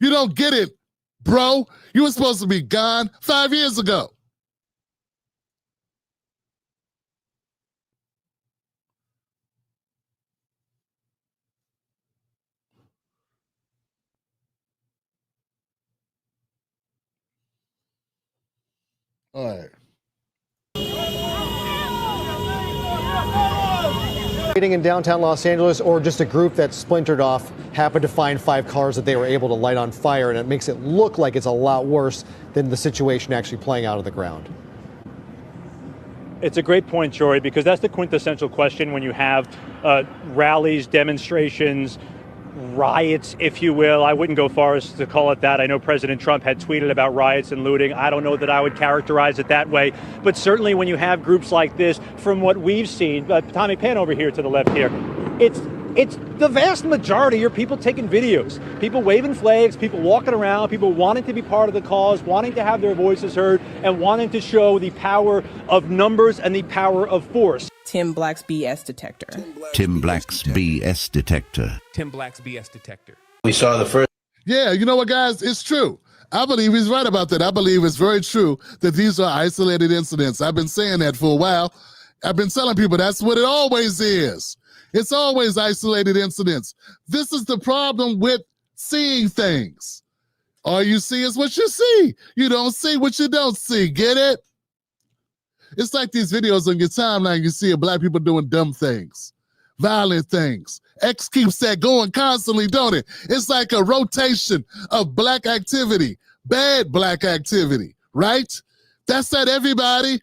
You don't get it, bro. You were supposed to be gone 5 years ago. All right. In downtown Los Angeles, or just a group that splintered off happened to find 5 cars that they were able to light on fire, and it makes it look like it's a lot worse than the situation actually playing out on the ground. It's a great point, Jory, because that's the quintessential question when you have rallies, demonstrations, riots, if you will. I wouldn't go far as to call it that. I know President Trump had tweeted about riots and looting. I don't know that I would characterize it that way. But certainly when you have groups like this, from what we've seen, Tommy, pan over here to the left here, it's the vast majority are people taking videos, people waving flags, people walking around, people wanting to be part of the cause, wanting to have their voices heard, and wanting to show the power of numbers and the power of force. Tim Black's BS detector. Tim Black's BS detector. Tim Black's BS detector. We saw the first. Yeah, you know what, guys? It's true. I believe he's right about that. I believe it's very true that these are isolated incidents. I've been saying that for a while. I've been telling people that's what it always is. It's always isolated incidents. This is the problem with seeing things. All you see is what you see. You don't see what you don't see. Get it? It's like these videos on your timeline. You see black people doing dumb things, violent things. X keeps that going constantly, don't it? It's like a rotation of black activity, bad black activity, right? That's not everybody.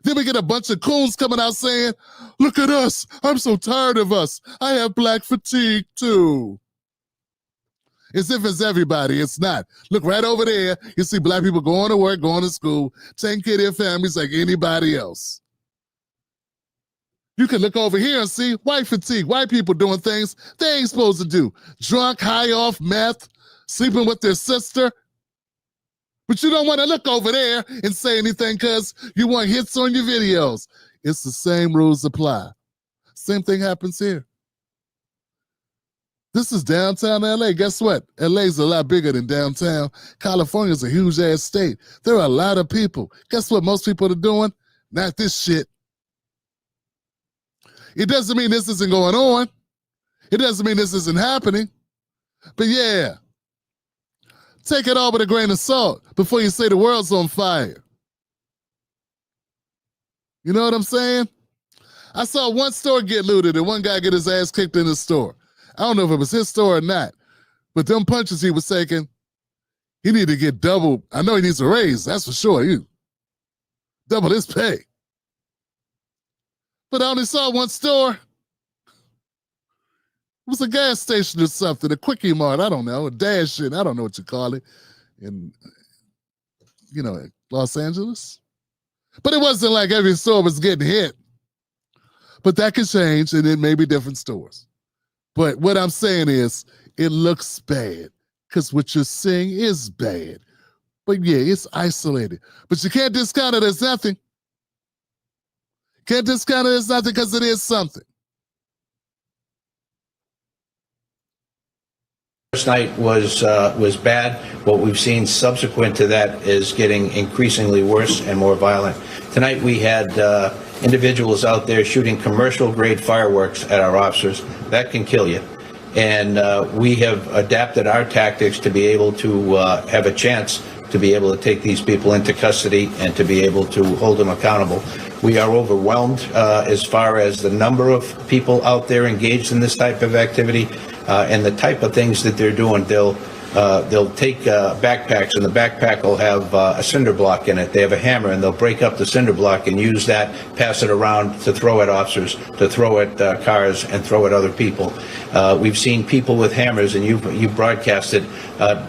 Then we get a bunch of coons coming out saying, look at us. I'm so tired of us. I have black fatigue too. As if it's everybody. It's not. Look right over there. You see black people going to work, going to school, taking care of their families like anybody else. You can look over here and see white fatigue. White people doing things they ain't supposed to do. Drunk, high off meth, sleeping with their sister. But you don't want to look over there and say anything because you want hits on your videos. It's the same rules apply. Same thing happens here. This is downtown LA. Guess what? LA's a lot bigger than downtown. California's a huge ass state. There are a lot of people. Guess what most people are doing? Not this shit. It doesn't mean this isn't going on. It doesn't mean this isn't happening. But yeah. Take it all with a grain of salt before you say the world's on fire. You know what I'm saying? I saw one store get looted and one guy get his ass kicked in the store. I don't know if it was his store or not, but them punches he was taking, he needed to get double. I know he needs a raise, that's for sure. You double his pay. But I only saw one store. It was a gas station or something, a Quickie Mart, I don't know, a Dash in, I don't know what you call it, in, Los Angeles. But it wasn't like every store was getting hit. But that could change, and it may be different stores. But what I'm saying is, it looks bad, because what you're seeing is bad. But yeah, it's isolated. But you can't discount it as nothing. Can't discount it as nothing because it is something. First night was bad. What we've seen subsequent to that is getting increasingly worse and more violent. Tonight we had individuals out there shooting commercial-grade fireworks at our officers. That can kill you. And we have adapted our tactics to be able to have a chance to be able to take these people into custody and to be able to hold them accountable. We are overwhelmed as far as the number of people out there engaged in this type of activity. And the type of things that they're doing, they'll take backpacks, and the backpack will have a cinder block in it. They have a hammer, and they'll break up the cinder block and use that, pass it around to throw at officers, to throw at cars, and throw at other people. We've seen people with hammers, and you broadcasted,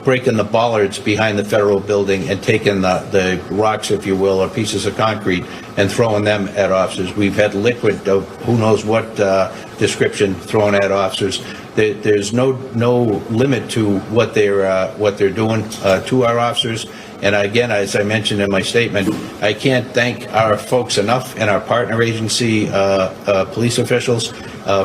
breaking the bollards behind the federal building and taking the rocks, if you will, or pieces of concrete, and throwing them at officers. We've had liquid of who knows what description thrown at officers. There's no limit to what they're doing to our officers. And again, as I mentioned in my statement, I can't thank our folks enough and our partner agency police officials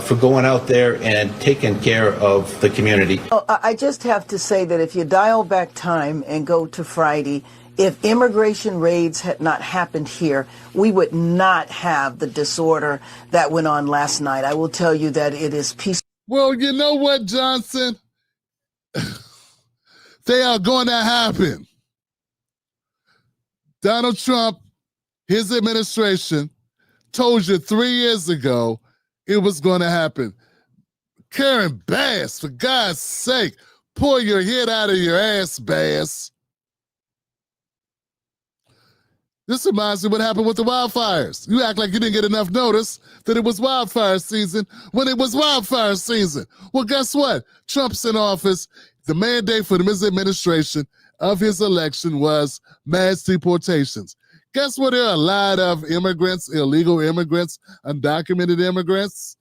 for going out there and taking care of the community. I just have to say that if you dial back time and go to Friday, if immigration raids had not happened here, we would not have the disorder that went on last night. I will tell you that it is peaceful. Well, you know what, Johnson? They are going to happen. Donald Trump, his administration, told you 3 years ago it was going to happen. Karen Bass, for God's sake, pull your head out of your ass, Bass. This reminds me of what happened with the wildfires. You act like you didn't get enough notice that it was wildfire season when it was wildfire season. Well, guess what? Trump's in office. The mandate for his administration of his election was mass deportations. Guess what? There are a lot of immigrants, illegal immigrants, undocumented immigrants.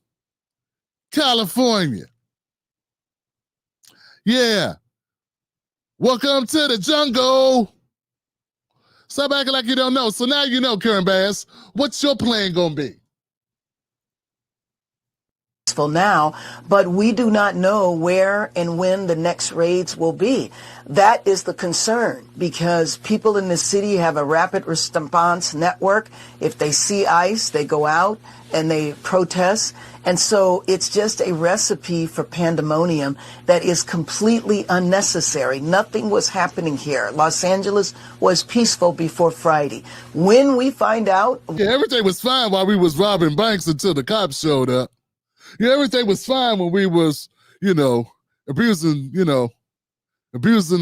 California. Yeah. Welcome to the jungle. Stop acting like you don't know. So now you know, Karen Bass. What's your plan going to be? Now, but we do not know where and when the next raids will be. That is the concern, because people in the city have a rapid response network. If they see ICE, they go out and they protest. And so it's just a recipe for pandemonium that is completely unnecessary. Nothing was happening here. Los Angeles was peaceful before Friday. When we find out... Yeah, everything was fine while we was robbing banks until the cops showed up. Yeah, everything was fine when we was, abusing the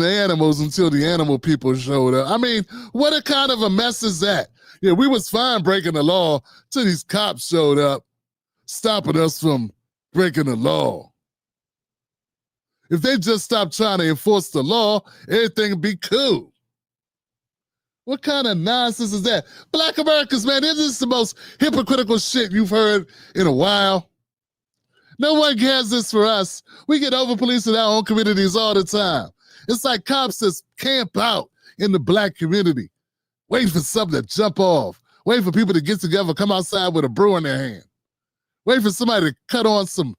animals until the animal people showed up. I mean, what a kind of a mess is that? Yeah, we was fine breaking the law till these cops showed up, stopping us from breaking the law. If they just stopped trying to enforce the law, everything would be cool. What kind of nonsense is that? Black Americans, man, this is the most hypocritical shit you've heard in a while. No one cares this for us. We get over-policed in our own communities all the time. It's like cops just camp out in the black community, waiting for something to jump off, waiting for people to get together, come outside with a brew in their hand, waiting for somebody to cut on some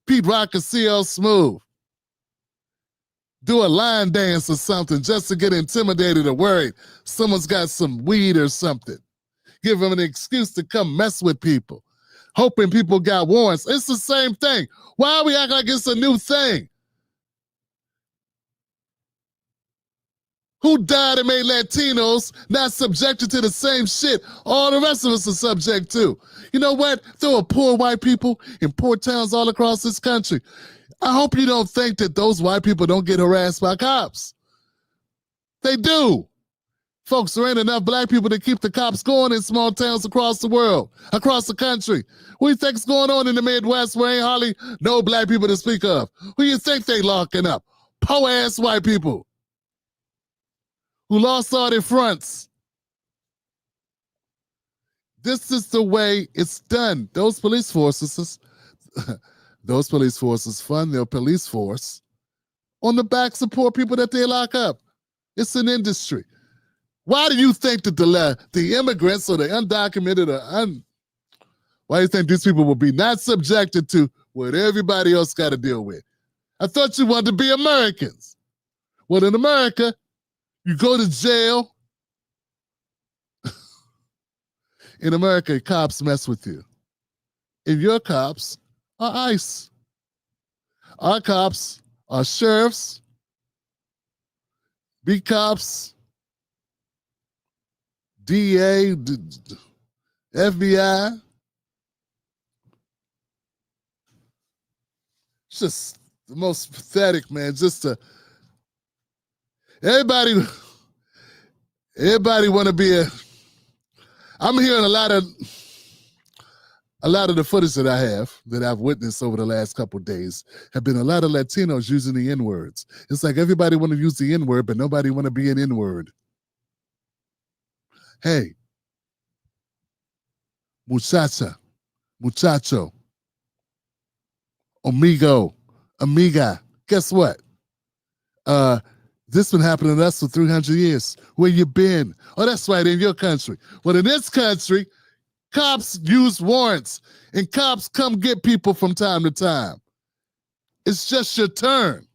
Pete Rock or CL Smooth, do a line dance or something just to get intimidated or worried someone's got some weed or something. Give them an excuse to come mess with people, hoping people got warrants. It's the same thing. Why we act like it's a new thing? Who died and made Latinos not subjected to the same shit all the rest of us are subject to? You know what? There are poor white people in poor towns all across this country. I hope you don't think that those white people don't get harassed by cops. They do. Folks, there ain't enough black people to keep the cops going in small towns across the world, across the country. What do you think's going on in the Midwest where ain't hardly no black people to speak of? Who do you think they locking up? Po-ass white people who lost all their fronts. This is the way it's done. Those police forces fund their police force on the backs of poor people that they lock up. It's an industry. Why do you think that the immigrants or the undocumented why do you think these people will be not subjected to what everybody else got to deal with? I thought you wanted to be Americans. Well, in America, you go to jail. In America, cops mess with you. And your cops are ICE. Our cops are sheriffs, B cops, DA, FBI. It's just the most pathetic, man. Everybody want to be I'm hearing a lot of the footage that I've witnessed over the last couple of days have been a lot of Latinos using the N-words. It's like everybody want to use the N-word, but nobody want to be an N-word. Hey, muchacha, muchacho, amigo, amiga, guess what? This been happening to us for 300 years. Where you been? Oh, that's right, in your country. Well, in this country, cops use warrants, and cops come get people from time to time. It's just your turn.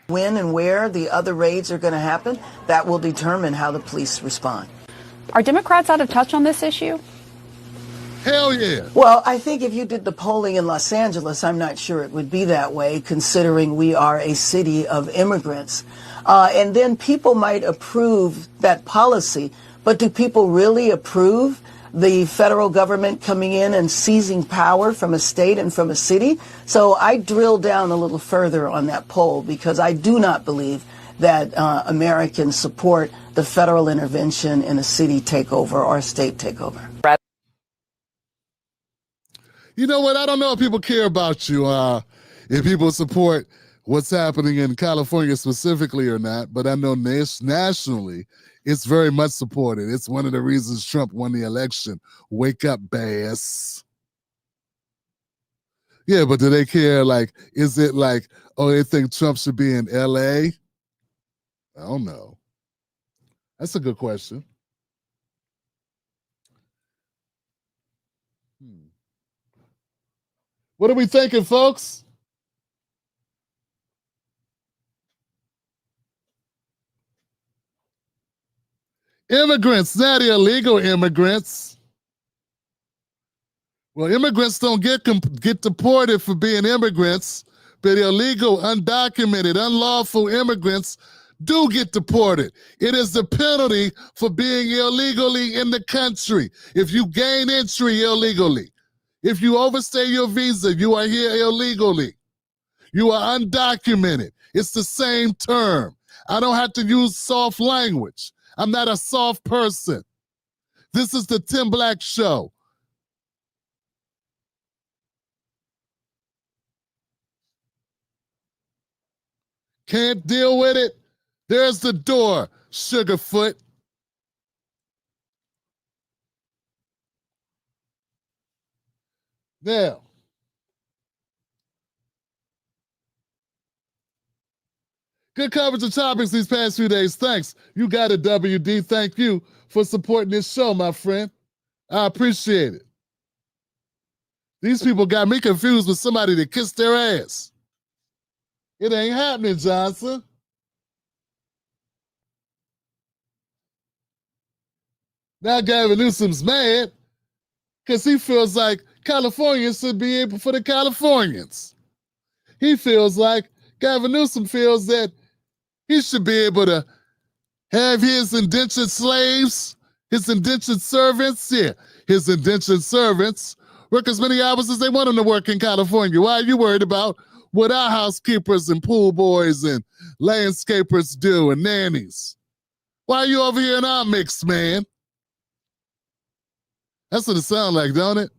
When and where the other raids are going to happen, that will determine how the police respond. Are Democrats out of touch on this issue? Hell yeah. Well, I think if you did the polling in Los Angeles, I'm not sure it would be that way, considering we are a city of immigrants. And then people might approve that policy, but do people really approve the federal government coming in and seizing power from a state and from a city. So I drill down a little further on that poll because I do not believe that Americans support the federal intervention in a city takeover or a state takeover. You know what? I don't know if people care about you, if people support what's happening in California specifically or not, but I know nationally it's very much supported. It's one of the reasons Trump won the election. Wake up, bass. Yeah, but do they care? Like, is it like, oh, they think Trump should be in LA? I don't know. That's a good question. What are we thinking, folks? Immigrants, not illegal immigrants. Well, immigrants don't get deported for being immigrants, but illegal, undocumented, unlawful immigrants do get deported. It is the penalty for being illegally in the country. If you gain entry illegally, if you overstay your visa, you are here illegally. You are undocumented. It's the same term. I don't have to use soft language. I'm not a soft person. This is the Tim Black Show. Can't deal with it? There's the door, Sugarfoot. Now, good coverage of topics these past few days. Thanks. You got it, WD. Thank you for supporting this show, my friend. I appreciate it. These people got me confused with somebody that kissed their ass. It ain't happening, Johnson. Now Gavin Newsom's mad because he feels like California should be able for the Californians. He feels like Gavin Newsom feels that he should be able to have his indentured slaves, his indentured servants, his indentured servants work as many hours as they want them to work in California. Why are you worried about what our housekeepers and pool boys and landscapers do and nannies? Why are you over here in our mix, man? That's what it sounds like, don't it?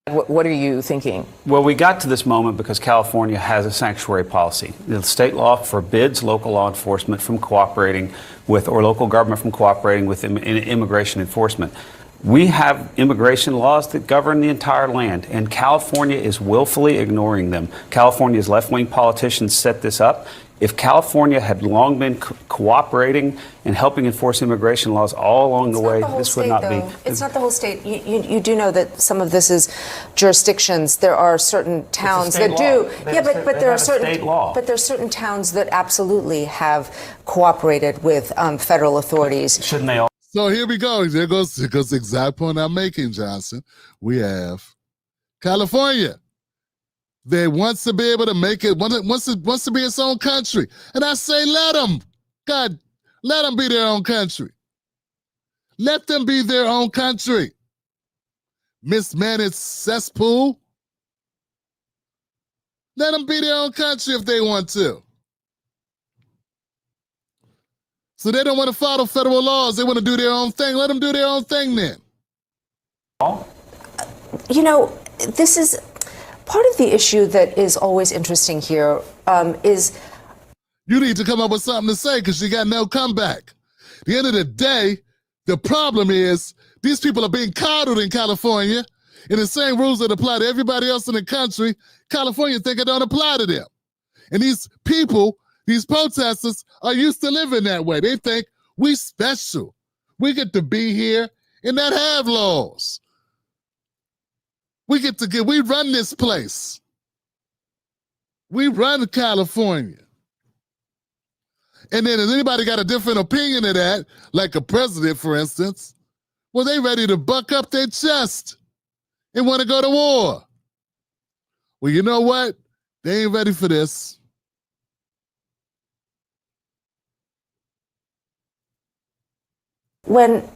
What are you thinking? Well, we got to this moment because California has a sanctuary policy. The state law forbids local law enforcement from cooperating with, or local government from cooperating with immigration enforcement. We have immigration laws that govern the entire land, and California is willfully ignoring them. California's left-wing politicians set this up. If California had long been cooperating and helping enforce immigration laws all along the way, this would not be. It's not the whole state. You do know that some of this is jurisdictions. There are certain towns that do. Yeah, but there are certain. But there are certain towns that absolutely have cooperated with federal authorities. Shouldn't they all? So here we go. There goes the exact point I'm making, Johnson. We have California. They wants to be able to make it, wants to be its own country. And I say, let them. God, let them be their own country. Let them be their own country. Mismanaged cesspool. Let them be their own country if they want to. So they don't want to follow federal laws. They want to do their own thing. Let them do their own thing then. You know, this is part of the issue that is always interesting here is... You need to come up with something to say because you got no comeback. At the end of the day, the problem is these people are being coddled in California, and the same rules that apply to everybody else in the country, California think it don't apply to them. And these people, these protesters, are used to living that way. They think we special. We get to be here and not have laws. We run this place. We run California. And then if anybody got a different opinion of that, like a president, for instance, well, they ready to buck up their chest. and want to go to war. Well, you know what? They ain't ready for this. When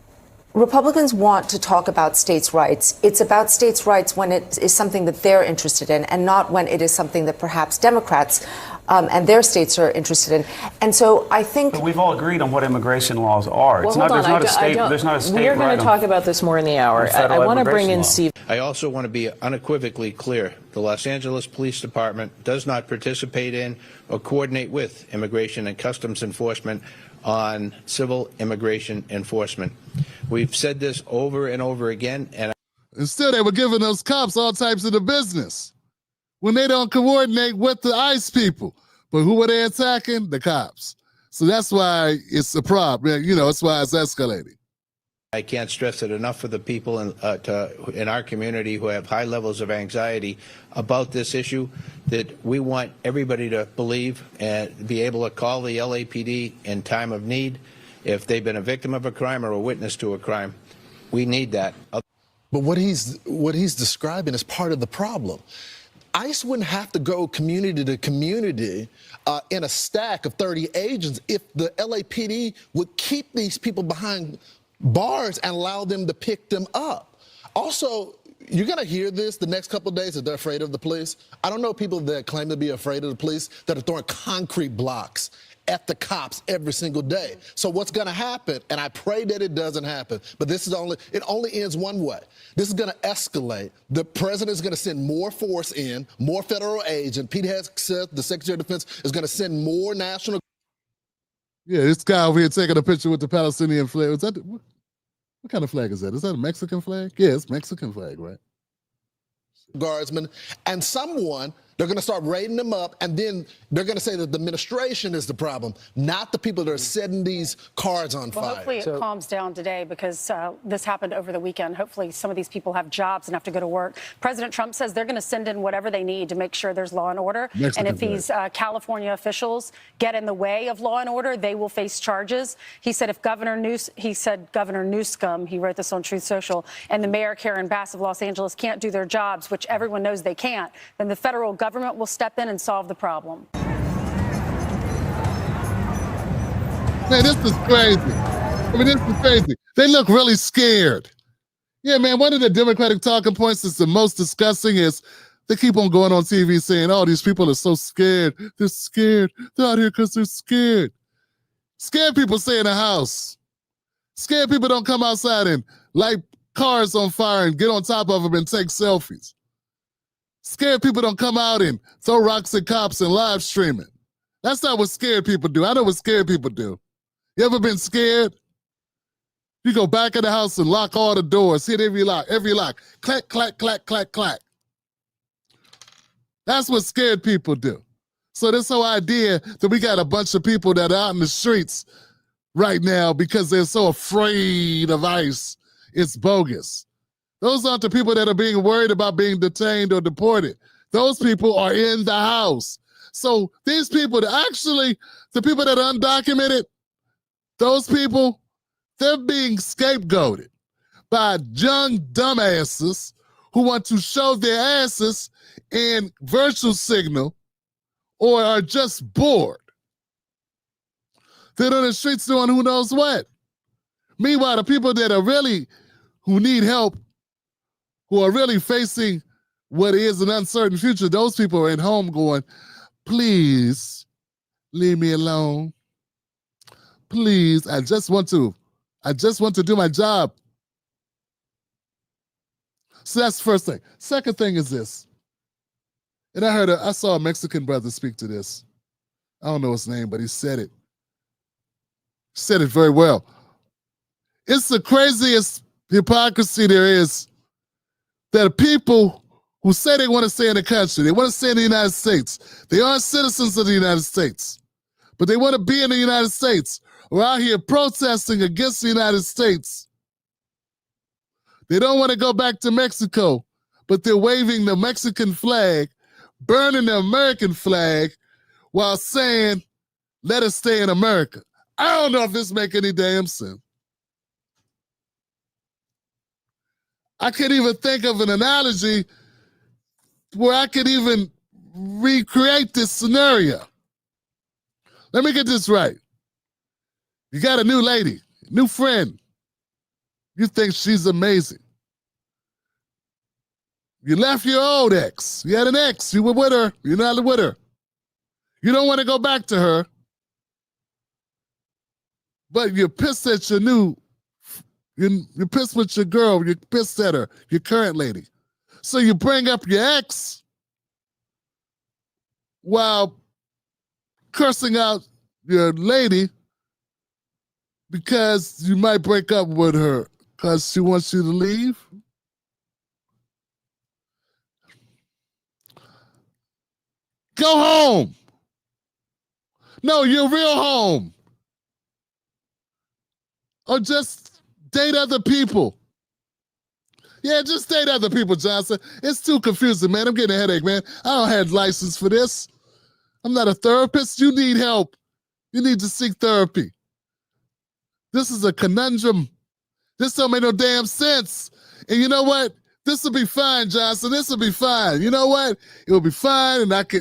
Republicans want to talk about states' rights, it's about states' rights when it is something that they're interested in and not when it is something that perhaps Democrats and their states are interested in. And so I think... But we've all agreed on what immigration laws are. It's not, there's not a state We are going to talk about this more in the hour. I want to bring in Steve. I also want to be unequivocally clear. The Los Angeles Police Department does not participate in or coordinate with Immigration and Customs Enforcement on civil immigration enforcement. We've said this over and over again, and instead they were giving those cops all types of the business when they don't coordinate with the ICE people. But who were they attacking? The cops. So that's why it's a problem. You know, that's why it's escalating. I can't stress it enough for the people in our community who have high levels of anxiety about this issue, that we want everybody to believe and be able to call the LAPD in time of need if they've been a victim of a crime or a witness to a crime. We need that. But what he's describing is part of the problem. ICE wouldn't have to go community to community in a stack of 30 agents if the LAPD would keep these people behind bars and allow them to pick them up. Also, you're going to hear this the next couple of days that they're afraid of the police. I don't know people that claim to be afraid of the police that are throwing concrete blocks at the cops every single day. So what's going to happen, and I pray that it doesn't happen, but it only ends one way. This is going to escalate. The president is going to send more force in, more federal agents. Pete Hegseth, the Secretary of Defense, is going to send more national. Yeah, this guy over here taking a picture with the Palestinian flag. Was that what kind of flag is that? Is that a Mexican flag? Yeah, it's Mexican flag, right? Guardsmen and someone, they're going to start raiding them up, and then they're going to say that the administration is the problem, not the people that are setting these cars on fire. Hopefully it calms down today because this happened over the weekend. Hopefully some of these people have jobs and have to go to work. President Trump says they're going to send in whatever they need to make sure there's law and order. And if these California officials get in the way of law and order, they will face charges. He said if Governor Newsom, he wrote this on Truth Social, and the mayor Karen Bass of Los Angeles can't do their jobs, which everyone knows they can't, then the federal government will step in and solve the problem. Man, this is crazy. I mean, this is crazy. They look really scared. Yeah, man, one of the Democratic talking points that's the most disgusting is they keep on going on TV saying, oh, these people are so scared. They're scared. They're out here because they're scared. Scared people stay in the house. Scared people don't come outside and light cars on fire and get on top of them and take selfies. Scared people don't come out and throw rocks at cops and live stream it. That's not what scared people do. I know what scared people do. You ever been scared? You go back in the house and lock all the doors, hit every lock. Clack, clack, clack, clack, clack. That's what scared people do. So this whole idea that we got a bunch of people that are out in the streets right now because they're so afraid of ICE, it's bogus. Those aren't the people that are being worried about being detained or deported. Those people are in the house. So these people, the people that are undocumented, those people, they're being scapegoated by young dumbasses who want to show their asses in virtual signal or are just bored. They're on the streets doing who knows what. Meanwhile, the people that are who need help, who are really facing what is an uncertain future, those people are at home going, please leave me alone. Please, I just want to do my job. So that's the first thing. Second thing is this. And I saw a Mexican brother speak to this. I don't know his name, but he said it. He said it very well. It's the craziest hypocrisy there is that people who say they want to stay in the country, they want to stay in the United States, they aren't citizens of the United States, but they want to be in the United States, or out here protesting against the United States. They don't want to go back to Mexico, but they're waving the Mexican flag, burning the American flag, while saying, let us stay in America. I don't know if this makes any damn sense. I can't even think of an analogy where I could even recreate this scenario. Let me get this right. You got a new lady, new friend. You think she's amazing. You left your old ex. You had an ex. You were with her. You're not with her. You don't want to go back to her. But you're pissed at your you're pissed with your girl. You're pissed at her, your current lady. So you bring up your ex while cursing out your lady because you might break up with her because she wants you to leave. Go home. No, your real home. Or just date other people. Yeah, just date other people, Johnson. It's too confusing, man. I'm getting a headache, man. I don't have license for this. I'm not a therapist. You need help. You need to seek therapy. This is a conundrum. This don't make no damn sense. And you know what? This will be fine, Johnson. This will be fine. You know what? It will be fine, and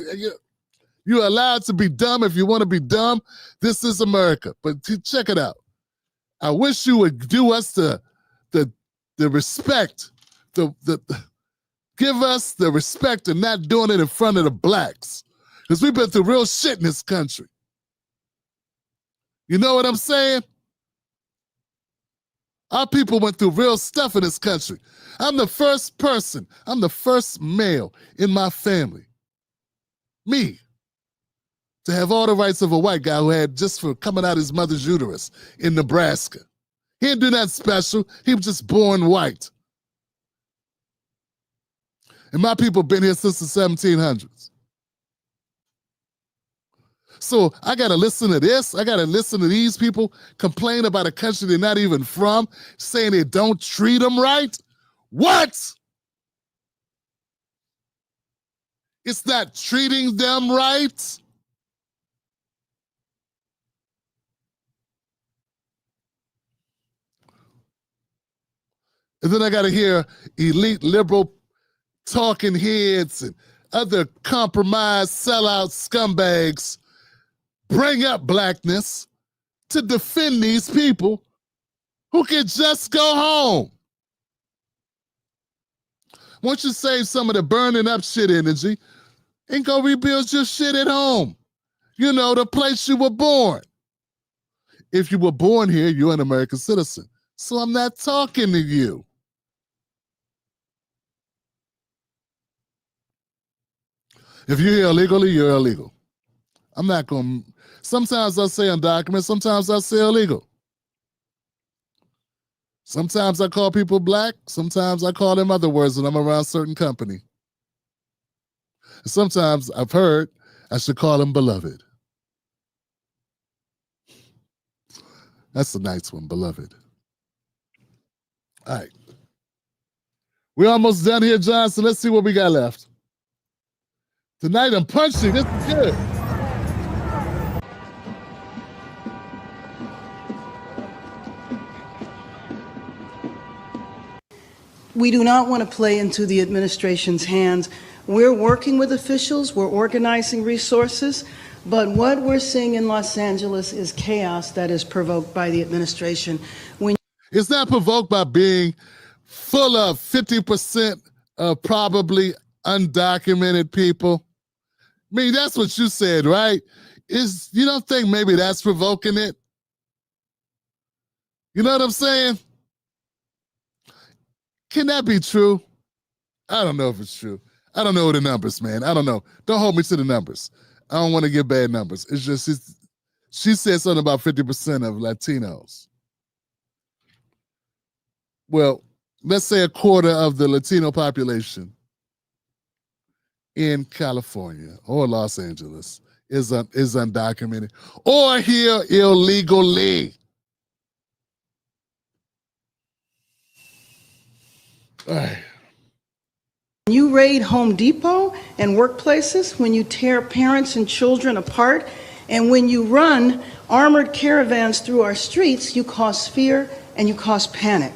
you're allowed to be dumb if you want to be dumb. This is America. But check it out. I wish you would do us the respect, give us the respect of not doing it in front of the blacks. Because we've been through real shit in this country. You know what I'm saying? Our people went through real stuff in this country. I'm the first male in my family, me, to have all the rights of a white guy who had just for coming out of his mother's uterus in Nebraska. He didn't do nothing special. He was just born white. And my people been here since the 1700s. So I got to listen to this. I got to listen to these people complain about a country they're not even from, saying they don't treat them right. What? It's not treating them right? And then I got to hear elite liberal talking heads and other compromised sellout scumbags bring up blackness to defend these people who can just go home. Once you save some of the burning up shit energy and go rebuild your shit at home, you know, the place you were born. If you were born here, you're an American citizen. So I'm not talking to you. If you're here illegally, you're illegal. I'm not going to, sometimes I say undocumented, sometimes I say illegal. Sometimes I call people black, sometimes I call them other words when I'm around a certain company. And sometimes I've heard I should call them beloved. That's a nice one, beloved. All right. We're almost done here, Johnson. Let's see what we got left. Tonight I'm punching. This is good. We do not want to play into the administration's hands. We're working with officials, we're organizing resources, but what we're seeing in Los Angeles is chaos that is provoked by the administration. It's not provoked by being full of 50% of probably undocumented people. I mean, that's what you said, right? You don't think maybe that's provoking it? You know what I'm saying? Can that be true? I don't know if it's true. I don't know the numbers, man. I don't know. Don't hold me to the numbers. I don't want to give bad numbers. It's just, she said something about 50% of Latinos. Well, let's say a quarter of the Latino population in California or Los Angeles is undocumented or here illegally. All right. When you raid Home Depot and workplaces, when you tear parents and children apart, and when you run armored caravans through our streets, you cause fear and you cause panic.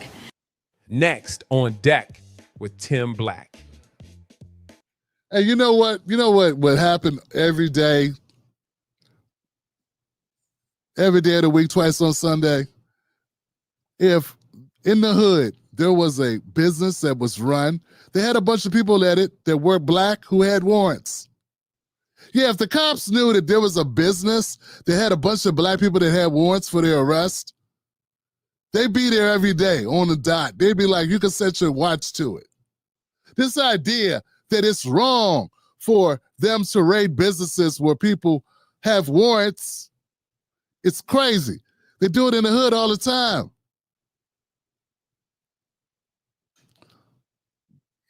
Next on deck with Tim Black. Hey, you know what? What happened every day of the week, twice on Sunday? If in the hood there was a business that was run, they had a bunch of people at it that were black who had warrants. Yeah, if the cops knew that there was a business that had a bunch of black people that had warrants for their arrest, they'd be there every day on the dot. They'd be like, you can set your watch to it. This idea that it's wrong for them to raid businesses where people have warrants, it's crazy. They do it in the hood all the time.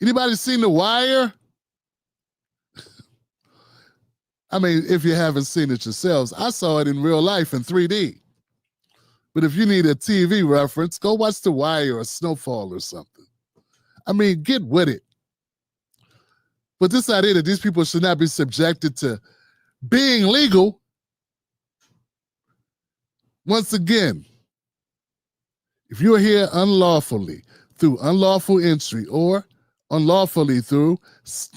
Anybody seen The Wire? I mean, if you haven't seen it yourselves, I saw it in real life in 3D. But if you need a TV reference, go watch The Wire or Snowfall or something. I mean, get with it. But this idea that these people should not be subjected to being legal, once again, if you're here unlawfully through unlawful entry or unlawfully through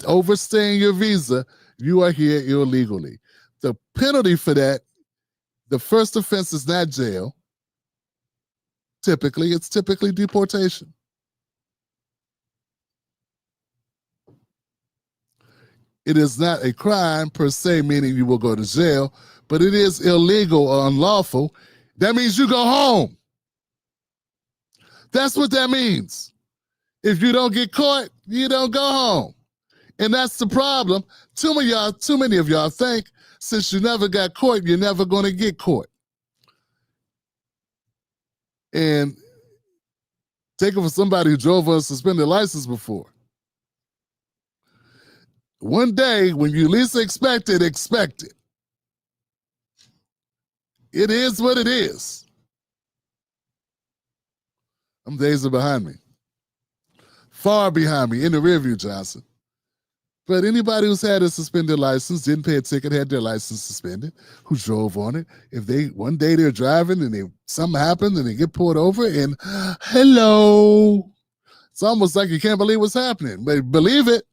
overstaying your visa, you are here illegally. The penalty for that, the first offense is not jail. It's typically deportation. It is not a crime per se, meaning you will go to jail, but it is illegal or unlawful. That means you go home. That's what that means. If you don't get caught, you don't go home. And that's the problem. Too many of y'all think since you never got caught, you're never going to get caught. And take it for somebody who drove a suspended license before. One day, when you least expect it, expect it. It is what it is. Them days are behind me. Far behind me, in the rearview, Johnson. But anybody who's had a suspended license, didn't pay a ticket, had their license suspended, who drove on it, if they one day they're driving and something happened and they get pulled over and hello, it's almost like you can't believe what's happening. But believe it.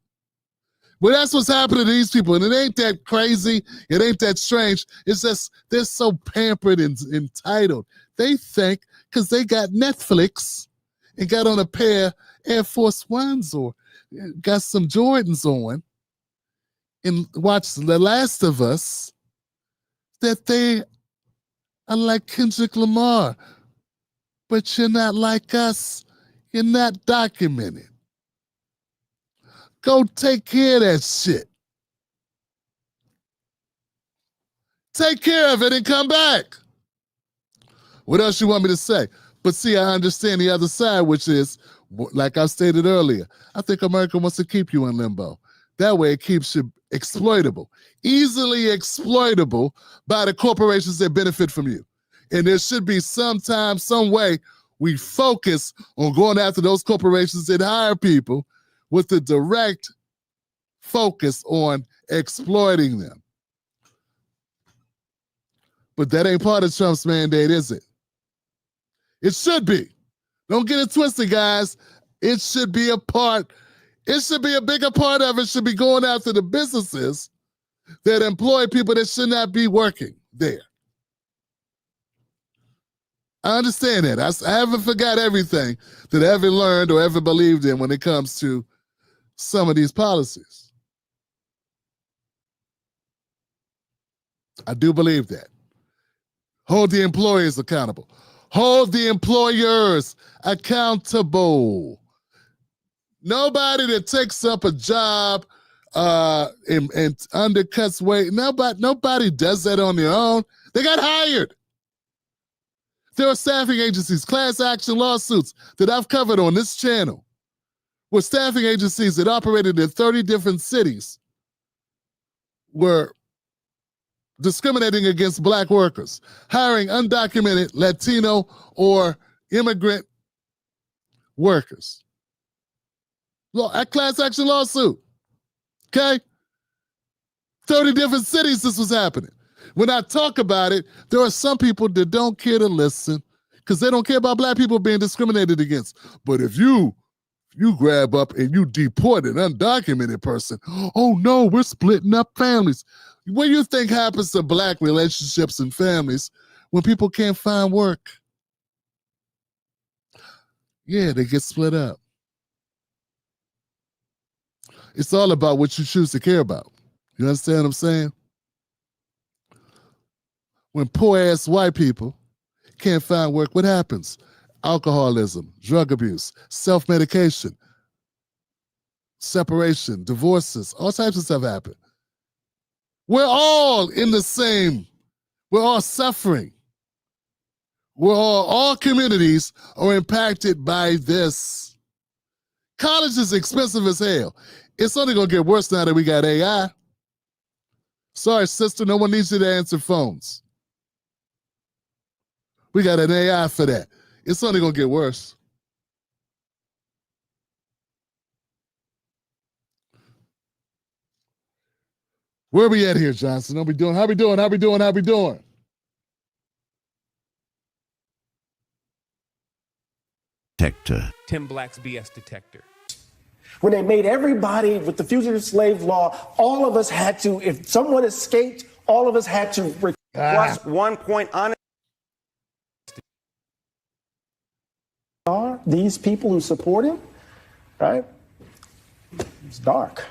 Well, that's what's happening to these people. And it ain't that crazy. It ain't that strange. It's just they're so pampered and entitled. They think because they got Netflix and got on a pair of Air Force Ones or got some Jordans on and watched The Last of Us, that they are like Kendrick Lamar. But you're not like us. You're not documented. Go take care of that shit. Take care of it and come back. What else you want me to say? But see, I understand the other side, which is, like I stated earlier, I think America wants to keep you in limbo. That way it keeps you exploitable, easily exploitable by the corporations that benefit from you. And there should be some time, some way we focus on going after those corporations that hire people with the direct focus on exploiting them. But that ain't part of Trump's mandate, is it? It should be. Don't get it twisted, guys. It should be a part. It should be a bigger part of it. Should be going after the businesses that employ people that should not be working there. I understand that. I haven't forgot everything that I ever learned or ever believed in when it comes to some of these policies. I do believe that. Hold the employers accountable. Hold the employers accountable. Nobody that takes up a job and undercuts wage, nobody does that on their own. They got hired. There are staffing agencies, class action lawsuits that I've covered on this channel, where staffing agencies that operated in 30 different cities were discriminating against black workers, hiring undocumented Latino or immigrant workers. A class action lawsuit, okay? 30 different cities this was happening. When I talk about it, there are some people that don't care to listen. because they don't care about black people being discriminated against. But if you grab up and you deport an undocumented person, oh no, we're splitting up families. What do you think happens to black relationships and families when people can't find work? Yeah, they get split up. It's all about what you choose to care about. You understand what I'm saying? When poor-ass white people can't find work, what happens? Alcoholism, drug abuse, self-medication, separation, divorces, all types of stuff happen. We're all in the same, we're all suffering. All communities are impacted by this. College is expensive as hell. It's only gonna get worse now that we got AI. Sorry, sister, no one needs you to answer phones. We got an AI for that. It's only gonna get worse. Where are we at here, Johnson? How we doing? Detector. Tim Black's BS detector. When they made everybody with the fugitive slave law, all of us had to, if someone escaped, all of us had to request 1 point on it. Are these people who support him, right? It's dark.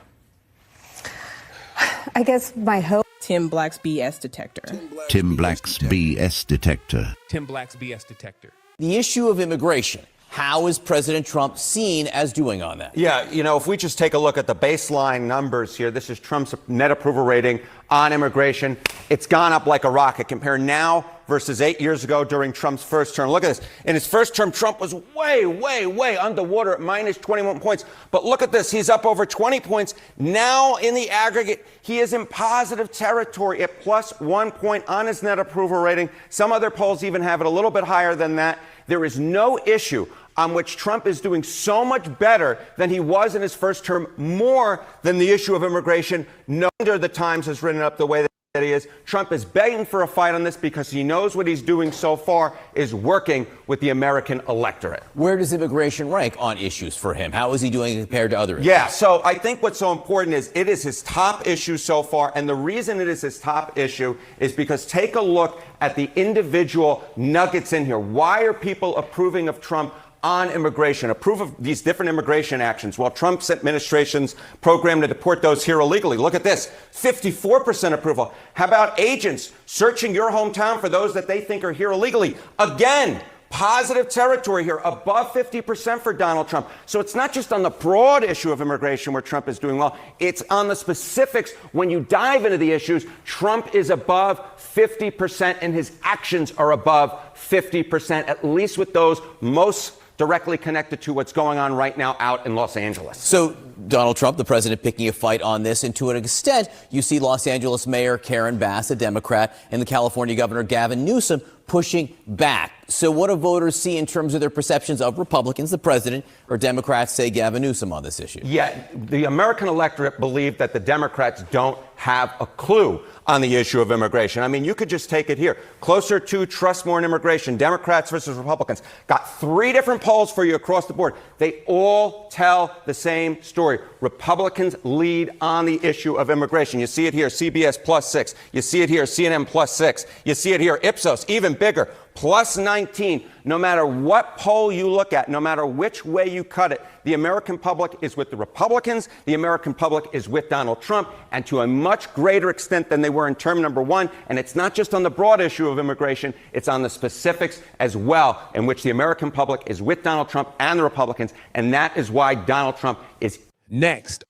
I guess my hope. Tim Black's BS detector. Tim Black's BS detector. Tim Black's BS detector. The issue of immigration. How is President Trump seen as doing on that? Yeah, you know, if we just take a look at the baseline numbers here, this is Trump's net approval rating on immigration. It's gone up like a rocket. Compare now versus 8 years ago during Trump's first term. Look at this. In his first term, Trump was way underwater at minus 21 points. But look at this. He's up over 20 points. Now, in the aggregate, he is in positive territory at plus 1 point on his net approval rating. Some other polls even have it a little bit higher than that. There is no issue on which Trump is doing so much better than he was in his first term, more than the issue of immigration. No wonder the Times has written up the way that he is. Trump is begging for a fight on this because he knows what he's doing so far is working with the American electorate. Where does immigration rank on issues for him? How is he doing compared to others? Yeah, so I think what's so important is it is his top issue so far. And the reason it is his top issue is because take a look at the individual nuggets in here. Why are people approving of Trump on immigration, approve of these different immigration actions while Trump's administration's program to deport those here illegally? Look at this, 54% approval. How about agents searching your hometown for those that they think are here illegally? Again, positive territory here, above 50% for Donald Trump. So it's not just on the broad issue of immigration where Trump is doing well, it's on the specifics. When you dive into the issues, Trump is above 50% and his actions are above 50%, at least with those most directly connected to what's going on right now out in Los Angeles. So Donald Trump, the president, picking a fight on this, and to an extent, you see Los Angeles Mayor Karen Bass, a Democrat, and the California Governor Gavin Newsom pushing back. So what do voters see in terms of their perceptions of Republicans, the president, or Democrats, say Gavin Newsom on this issue? Yeah, the American electorate believe that the Democrats don't have a clue on the issue of immigration. I mean, you could just take it here. Closer to trust more in immigration, Democrats versus Republicans. Got 3 different polls for you across the board. They all tell the same story. Republicans lead on the issue of immigration. You see it here, CBS +6. You see it here, CNN +6. You see it here, Ipsos, even bigger, +19. No matter what poll you look at, no matter which way you cut it, the American public is with the Republicans. The American public is with Donald Trump, and to a much greater extent than they were in term number 1. And it's not just on the broad issue of immigration, it's on the specifics as well, in which the American public is with Donald Trump and the Republicans. And that is why Donald Trump is next.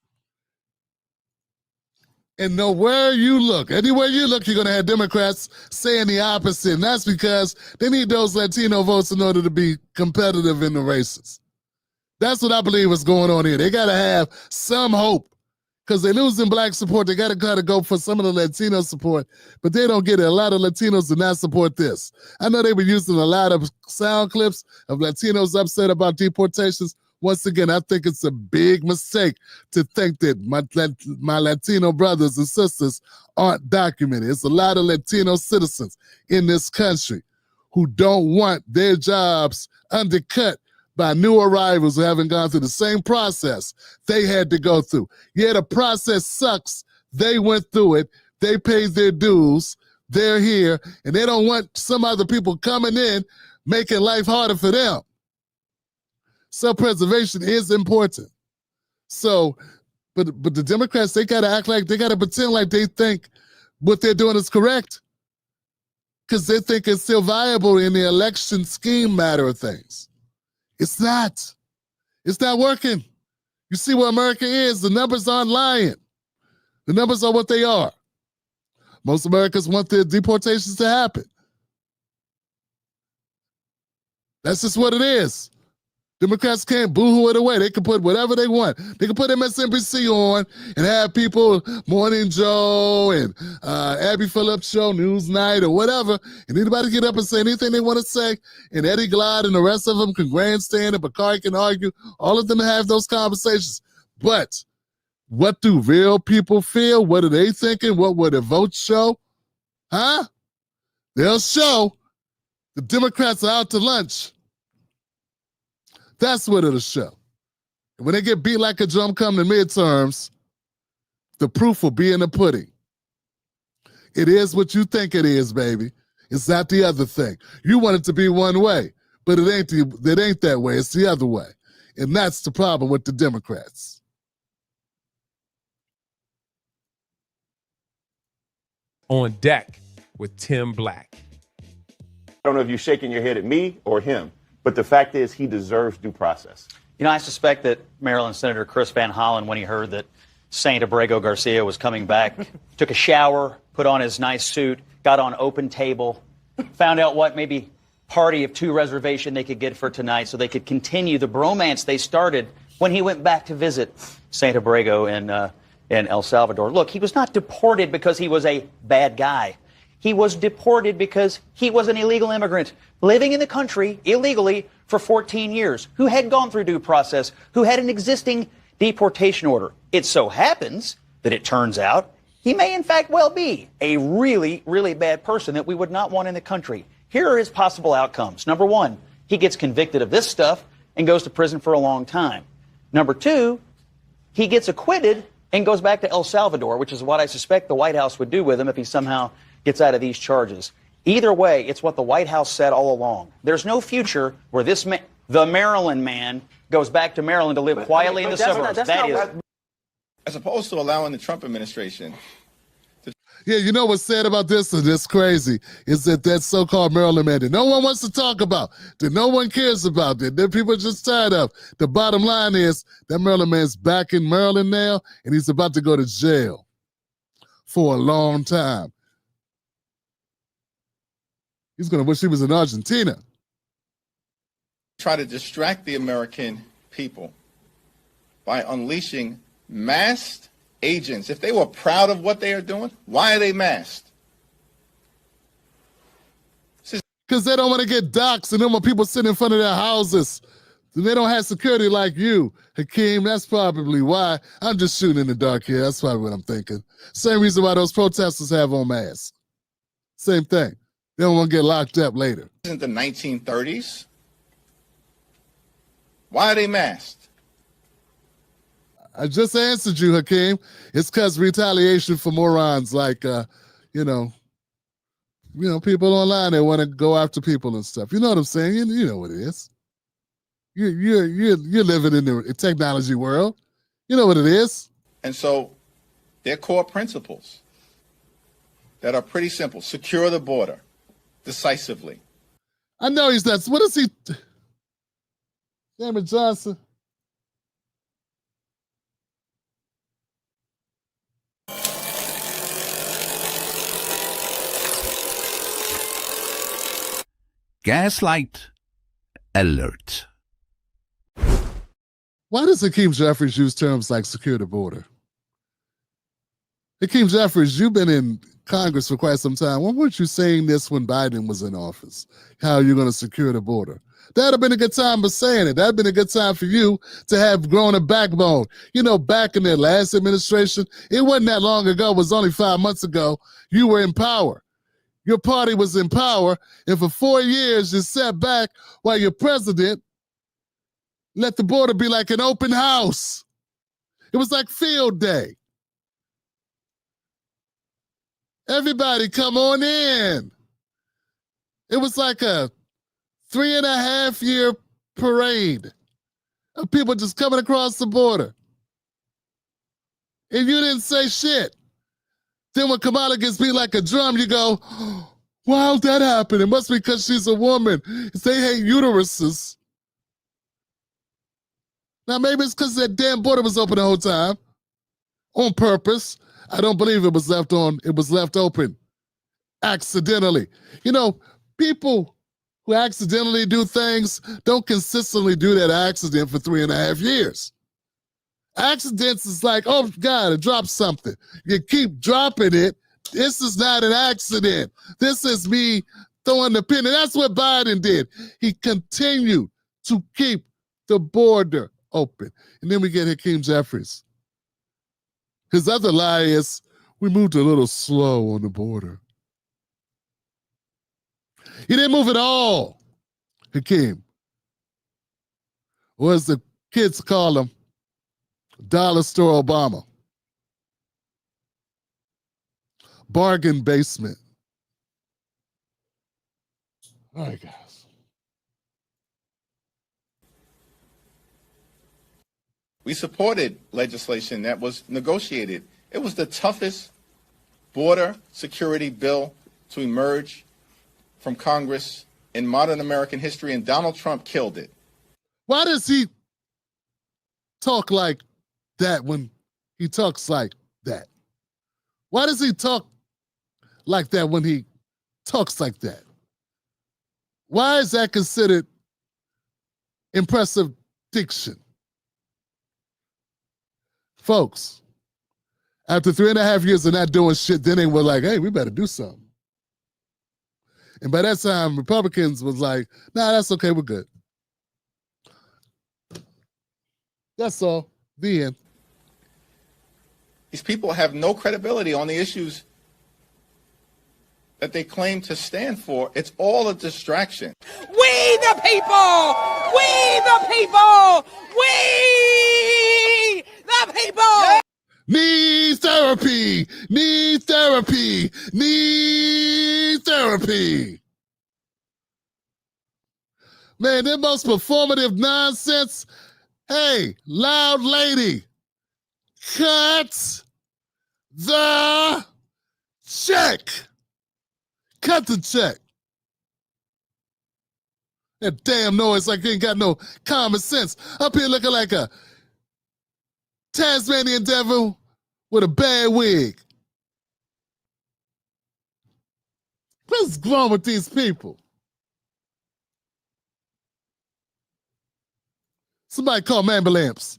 And nowhere you look, anywhere you look, you're going to have Democrats saying the opposite. And that's because they need those Latino votes in order to be competitive in the races. That's what I believe is going on here. They got to have some hope because they're losing black support. They got to kind of go for some of the Latino support, but they don't get it. A lot of Latinos do not support this. I know they were using a lot of sound clips of Latinos upset about deportations. Once again, I think it's a big mistake to think that my Latino brothers and sisters aren't documented. It's a lot of Latino citizens in this country who don't want their jobs undercut by new arrivals who haven't gone through the same process they had to go through. Yeah, the process sucks. They went through it. They paid their dues. They're here, and they don't want some other people coming in making life harder for them. Self-preservation is important. So, but the Democrats, they got to act like, they got to pretend like they think what they're doing is correct because they think it's still viable in the election scheme matter of things. It's not. It's not working. You see where America is. The numbers aren't lying. The numbers are what they are. Most Americans want their deportations to happen. That's just what it is. Democrats can't boo-hoo it away. They can put whatever they want. They can put MSNBC on and have people, Morning Joe and Abby Phillips Show, Newsnight or whatever, and anybody get up and say anything they want to say, and Eddie Glide and the rest of them can grandstand and Bakari can argue. All of them have those conversations. But what do real people feel? What are they thinking? What will the votes show? Huh? They'll show the Democrats are out to lunch. That's what it'll show. When they get beat like a drum come to midterms, the proof will be in the pudding. It is what you think it is, baby. It's not the other thing. You want it to be one way, but it ain't that way. It's the other way. And that's the problem with the Democrats. On Deck with Tim Black. I don't know if you're shaking your head at me or him, but the fact is he deserves due process. You know, I suspect that Maryland Senator Chris Van Hollen, when he heard that Saint Abrego Garcia was coming back, took a shower, put on his nice suit, got on Open Table, found out what maybe party of two reservation they could get for tonight so they could continue the bromance they started when he went back to visit Saint Abrego in El Salvador. Look, he was not deported because he was a bad guy. He was deported because he was an illegal immigrant living in the country illegally for 14 years, who had gone through due process, who had an existing deportation order. It so happens that it turns out he may in fact well be a really, really bad person that we would not want in the country. Here are his possible outcomes. Number one, he gets convicted of this stuff and goes to prison for a long time. Number two, he gets acquitted and goes back to El Salvador, which is what I suspect the White House would do with him if he somehow gets out of these charges. Either way, it's what the White House said all along. There's no future where this the Maryland man goes back to Maryland to live quietly in the suburbs. As opposed to allowing the Trump administration. Yeah, you know what's sad about this, and it's crazy, is that so-called Maryland man that no one wants to talk about, that no one cares about, that people are just tired of. The bottom line is that Maryland man's back in Maryland now, and he's about to go to jail for a long time. He's going to wish he was in Argentina. Try to distract the American people by unleashing masked agents. If they were proud of what they are doing, why are they masked? Because they don't want to get doxxed and they don't want people sitting in front of their houses. They don't have security like you, Hakeem. That's probably why. I'm just shooting in the dark here. That's probably what I'm thinking. Same reason why those protesters have on masks. Same thing. They don't want to get locked up later. Isn't the 1930s? Why are they masked? I just answered you, Hakeem. It's because retaliation for morons like, people online that want to go after people and stuff. You know what I'm saying? You know what it is. You're living in the technology world. You know what it is. And so their core principles that are pretty simple. Secure the border decisively. I know he's not. What is he? Damn it, Johnson. Gaslight alert. Why does Hakeem Jeffries use terms like secure the border? Hakeem Jeffries, you've been in Congress for quite some time. Why weren't you saying this when Biden was in office? How you're going to secure the border? That'd have been a good time for saying it. That'd been a good time for you to have grown a backbone. You know, back in the last administration, it wasn't that long ago. It was only 5 months ago. You were in power. your party was in power, and for 4 years you sat back while your president let the border be like an open house. It was like field day. Everybody come on in. It was like a 3.5-year parade of people just coming across the border. And you didn't say shit. Then when Kamala gets beat like a drum, you go, why'd that happen? It must be because she's a woman. They hate uteruses. Now, maybe it's because that damn border was open the whole time on purpose. I don't believe it was left open accidentally. You know, people who accidentally do things don't consistently do that accident for 3.5 years. Accidents is like, oh God, I dropped something. You keep dropping it. This is not an accident. This is me throwing the pin. And that's what Biden did. He continued to keep the border open. And then we get Hakeem Jeffries. His other lie is, we moved a little slow on the border. He didn't move at all, Hakeem. Or as the kids call him, Dollar Store Obama. Bargain basement. All right, guys. We supported legislation that was negotiated. It was the toughest border security bill to emerge from Congress in modern American history, and Donald Trump killed it. Why does he talk like that when he talks like that? Why does he talk like that when he talks like that? Why is that considered impressive diction? Folks, after 3.5 years of not doing shit, then they were like, hey, we better do something. And by that time, Republicans was like, nah, that's okay, we're good. That's all. The end. These people have no credibility on the issues that they claim to stand for. It's all a distraction. We the people! We the people! We the people! Need therapy! Need therapy! Need therapy! Man, that most performative nonsense. Hey, loud lady, cut the check. Cut the check. That damn noise like you ain't got no common sense. Up here looking like a Tasmanian devil with a bad wig. What's wrong with these people? Somebody call Mambalamps.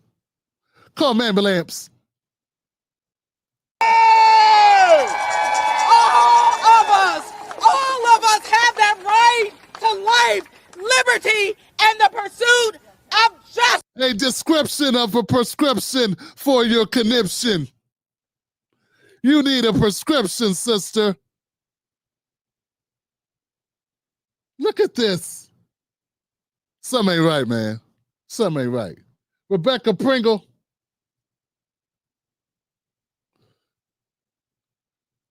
Call Mambalamps. All of us have that right to life, liberty, and the pursuit of justice. A description of a prescription for your conniption. You need a prescription, sister. Look at this. Something ain't right, man. Something ain't right. Rebecca Pringle.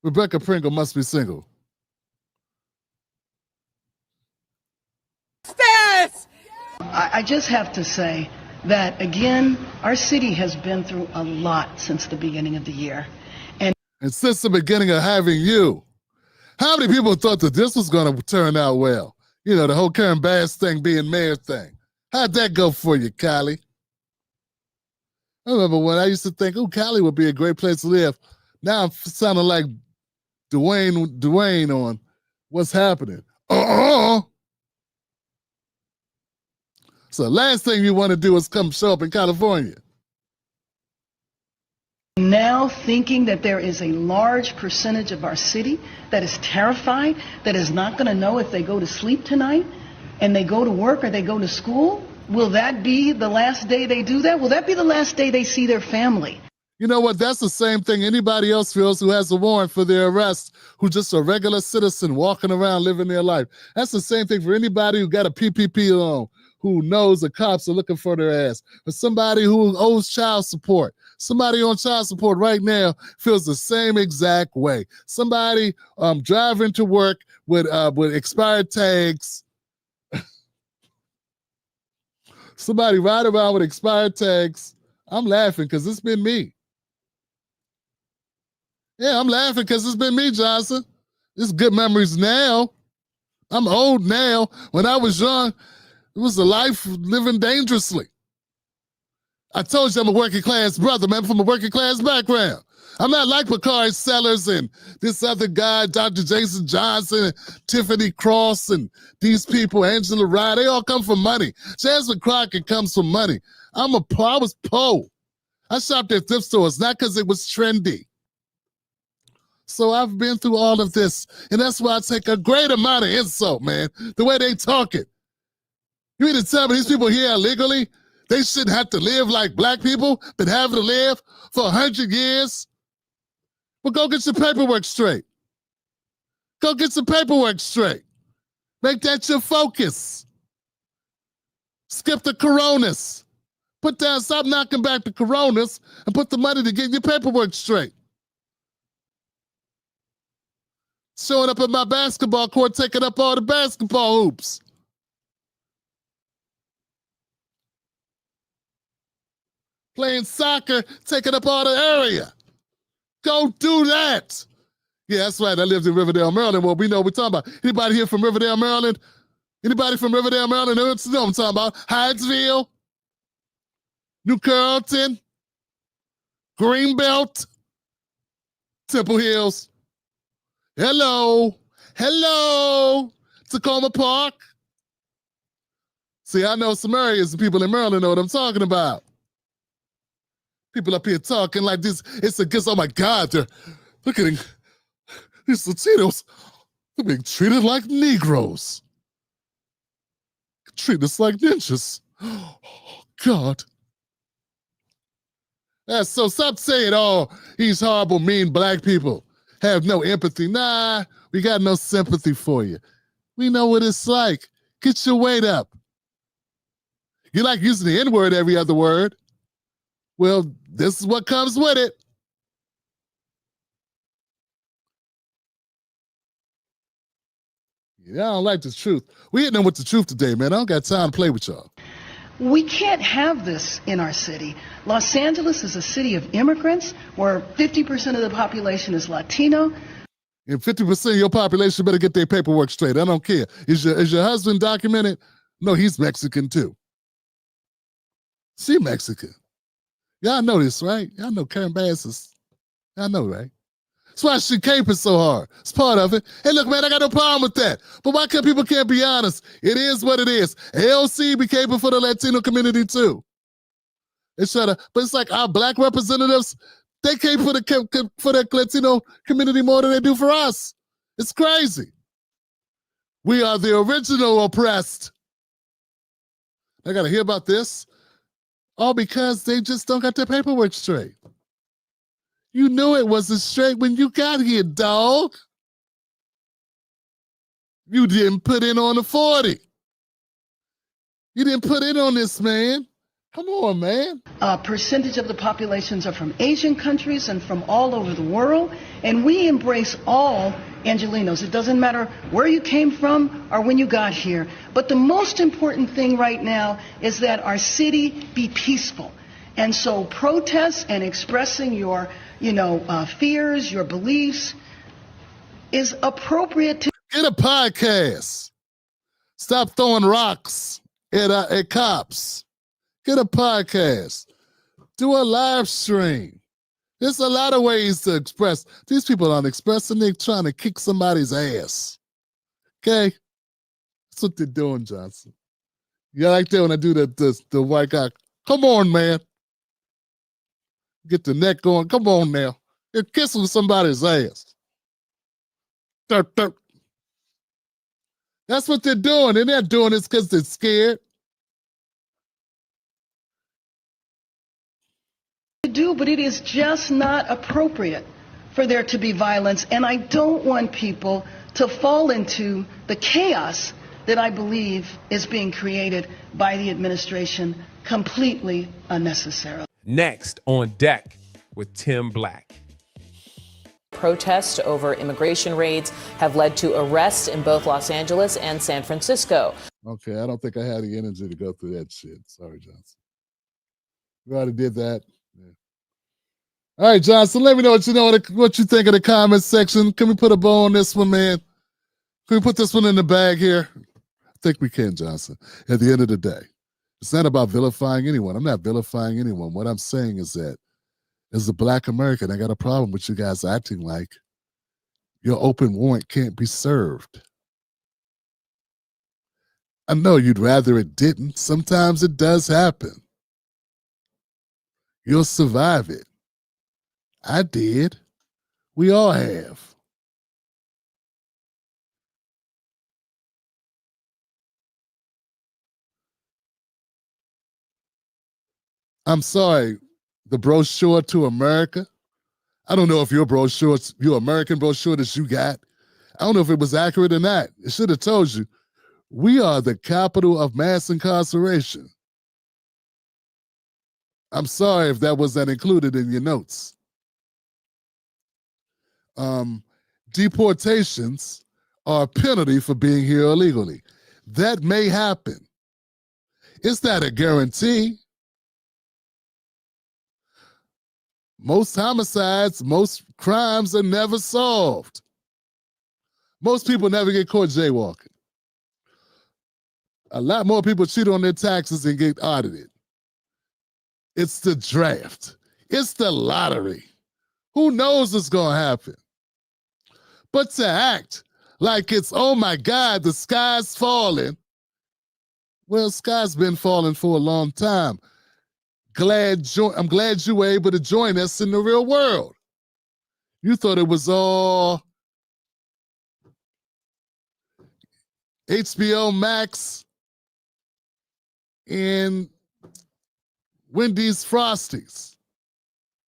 Rebecca Pringle must be single. I just have to say that, again, our city has been through a lot since the beginning of the year. And since the beginning of having you, how many people thought that this was going to turn out well? You know, the whole Karen Bass thing being mayor thing. How'd that go for you, Kylie? I remember when I used to think, oh, Cali would be a great place to live. Now I'm sounding like Dwayne on What's Happening. So last thing you want to do is come show up in California. now thinking that there is a large percentage of our city that is terrified, that is not going to know if they go to sleep tonight and they go to work or they go to school. Will that be the last day they do that? Will that be the last day they see their family? You know what? That's the same thing anybody else feels who has a warrant for their arrest, who's just a regular citizen walking around living their life. That's the same thing for anybody who got a PPP loan, who knows the cops are looking for their ass, or somebody who owes child support. Somebody on child support right now feels the same exact way. Somebody driving to work with expired tags. Somebody riding around with expired tags. I'm laughing because it's been me. Yeah, I'm laughing because it's been me, Johnson. It's good memories now. I'm old now. When I was young, it was a life living dangerously. I told you I'm a working class brother, man, from a working class background. I'm not like Bakari Sellers and this other guy, Dr. Jason Johnson, and Tiffany Cross, and these people, Angela Rye. They all come from money. Jasmine Crockett comes from money. I was poor. I shopped at thrift stores, not because it was trendy. So I've been through all of this, and that's why I take a great amount of insult, man, the way they talk it. You mean to tell me these people here illegally, they shouldn't have to live like black people, been having to live for 100 years? Well, go get your paperwork straight. Go get some paperwork straight. Make that your focus. Skip the coronas. Stop knocking back the coronas and put the money to get your paperwork straight. Showing up at my basketball court, taking up all the basketball hoops. Playing soccer, taking up all the area. Go do that. Yeah, that's right. I lived in Riverdale, Maryland. Well, we know what we're talking about. Anybody here from Riverdale, Maryland? Anybody from Riverdale, Maryland? You know what I'm talking about? Hydesville, New Carrollton, Greenbelt, Temple Hills. Hello. Tacoma Park. See, I know some areas and people in Maryland know what I'm talking about. People up here talking like this. It's against, oh my God, look at these Latinos. They're being treated like Negroes. Treat us like ninjas. Oh, God. So stop saying, oh, these horrible, mean black people have no empathy. Nah, we got no sympathy for you. We know what it's like. Get your weight up. You like using the N-word every other word. Well, this is what comes with it. Yeah, I don't like the truth. We hitting them with the truth today, man. I don't got time to play with y'all. We can't have this in our city. Los Angeles is a city of immigrants where 50% of the population is Latino. And 50% of your population better get their paperwork straight. I don't care. Is your husband documented? No, he's Mexican too. She Mexican. Y'all know this, right? Y'all know Karen Bass is. Y'all know, right? That's why she caping so hard. It's part of it. Hey, look, man, I got no problem with that. But why can't people can't be honest? It is what it is. AOC be caping for the Latino community too. But it's like our black representatives, they cape for the Latino community more than they do for us. It's crazy. We are the original oppressed. I got to hear about this. All because they just don't got their paperwork straight. You knew it wasn't straight when you got here, dog. You didn't put in on the 40. You didn't put in on this, man. Come on, man. A percentage of the populations are from Asian countries and from all over the world, and we embrace all Angelenos. It doesn't matter where you came from or when you got here. But the most important thing right now is that our city be peaceful. And so protests and expressing your, fears, your beliefs is appropriate to... Get a podcast. Stop throwing rocks at cops. Get a podcast. Do a live stream. There's a lot of ways to express. These people aren't expressing. They're trying to kick somebody's ass. Okay? That's what they're doing, Johnson. You like that when I do the white guy. Come on, man. Get the neck going. Come on now. You're kissing somebody's ass. That's what they're doing. They're not doing this because they're scared. do, but it is just not appropriate for there to be violence. And I don't want people to fall into the chaos that I believe is being created by the administration completely unnecessarily. Next on deck with Tim Black. Protests over immigration raids have led to arrests in both Los Angeles and San Francisco. Okay, I don't think I had the energy to go through that shit. Sorry, Johnson. We already did that. Yeah. All right, Johnson, let me know what you think in the comments section. Can we put a bow on this one, man? Can we put this one in the bag here? I think we can, Johnson. At the end of the day, it's not about vilifying anyone. I'm not vilifying anyone. What I'm saying is that as a Black American, I got a problem with you guys acting like your open warrant can't be served. I know you'd rather it didn't. Sometimes it does happen. You'll survive it. I did. We all have. I'm sorry, the brochure to America. I don't know if your American brochure that you got, I don't know if it was accurate or not. It should have told you, we are the capital of mass incarceration. I'm sorry if that was not included in your notes. Deportations are a penalty for being here illegally. That may happen. It's not a guarantee. Most homicides, most crimes are never solved. Most people never get caught jaywalking. A lot more people cheat on their taxes and get audited. It's the draft. It's the lottery. Who knows what's going to happen? But to act like it's, oh my God, the sky's falling. Well, sky's been falling for a long time. I'm glad you were able to join us in the real world. You thought it was all HBO Max and Wendy's Frosties.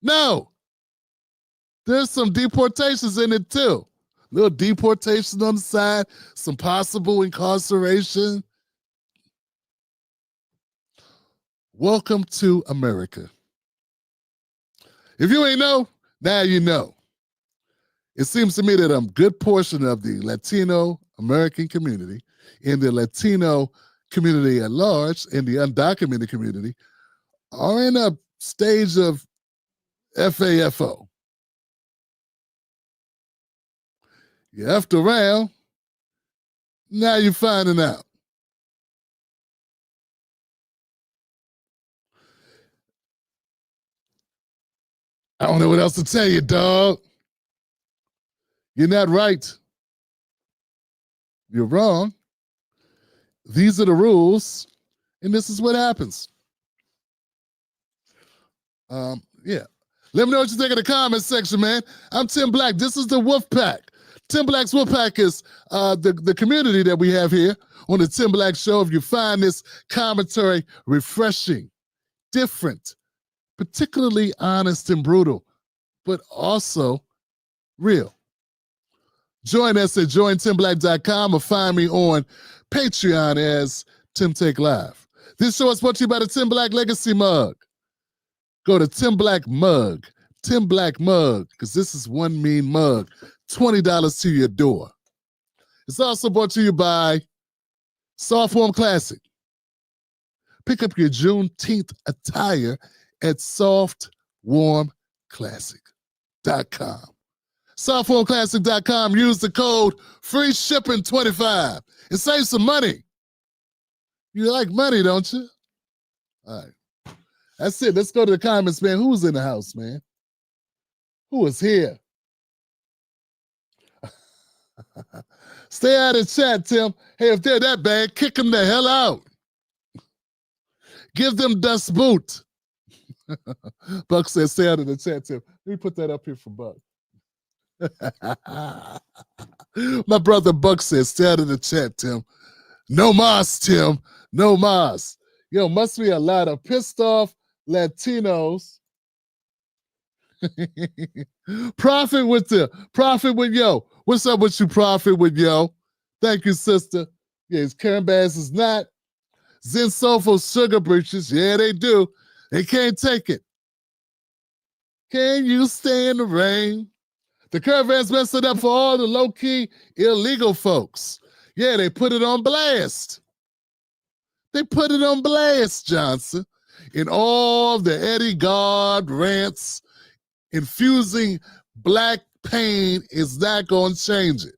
No. There's some deportations in it too. Little deportation on the side, some possible incarceration. Welcome to America. If you ain't know, now you know. It seems to me that a good portion of the Latino American community and the Latino community at large and the undocumented community are in a stage of FAFO. You effed around, now you're finding out. I don't know what else to tell you, dog. You're not right. You're wrong. These are the rules, and this is what happens. Yeah. Let me know what you think in the comments section, man. I'm Tim Black. This is the Wolf Pack. Tim Black's Wolf Pack is the community that we have here on the Tim Black Show. If you find this commentary refreshing, different, particularly honest and brutal, but also real, join us at jointimblack.com or find me on Patreon as Tim Take Live. This show is brought to you by the Tim Black Legacy Mug. Go to Tim Black Mug, because this is one mean mug, $20 to your door. It's also brought to you by Soft Warm Classic. Pick up your Juneteenth attire at softwarmclassic.com. Softwarmclassic.com. Use the code FREESHIPPING25 and save some money. You like money, don't you? All right. That's it. Let's go to the comments, man. Who's in the house, man? Who is here? Stay out of chat, Tim. Hey, if they're that bad, kick them the hell out. Give them dust boot. Buck says stay out of the chat, Tim. Let me put that up here for Buck. My brother Buck says stay out of the chat, Tim. No mas, Tim. No mas. Must be a lot of pissed off Latinos Prophet with yo. What's up with you, Prophet with yo? Thank you, sister. Yes, Karen Bass is not. Zen Soulful Sugar Breaches, yeah, they do. They can't take it. Can you stay in the rain? The Caravan's messed it up for all the low-key illegal folks. Yeah, they put it on blast. They put it on blast, Johnson. In all the Eddie God rants, infusing black pain is not going to change it.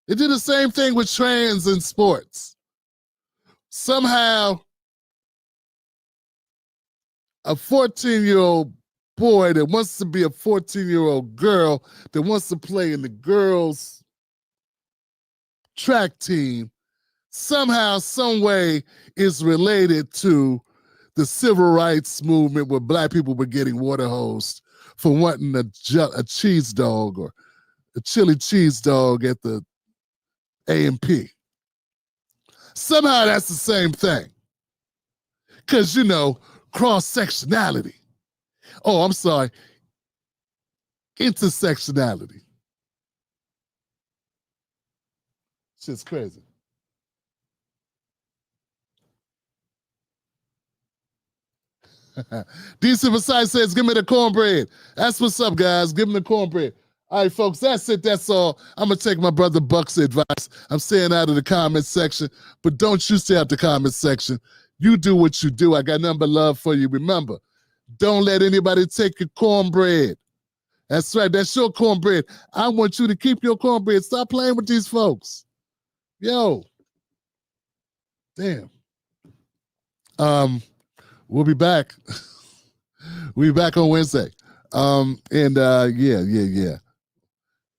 They did the same thing with trans in sports. Somehow, a 14-year-old boy that wants to be a 14-year-old girl that wants to play in the girls' track team somehow, some way is related to the civil rights movement where black people were getting water hosed for wanting a cheese dog or a chili cheese dog at the A&P. Somehow that's the same thing. Because, you know, cross-sectionality. Oh, I'm sorry. Intersectionality. Shit's crazy. DC Versailles says, give me the cornbread. That's what's up, guys. Give me the cornbread. All right, folks, that's it. That's all. I'm going to take my brother Buck's advice. I'm staying out of the comment section, but don't you stay out the comment section. You do what you do. I got nothing but love for you. Remember, don't let anybody take your cornbread. That's right. That's your cornbread. I want you to keep your cornbread. Stop playing with these folks. Yo. Damn. We'll be back. We'll be back on Wednesday. Yeah.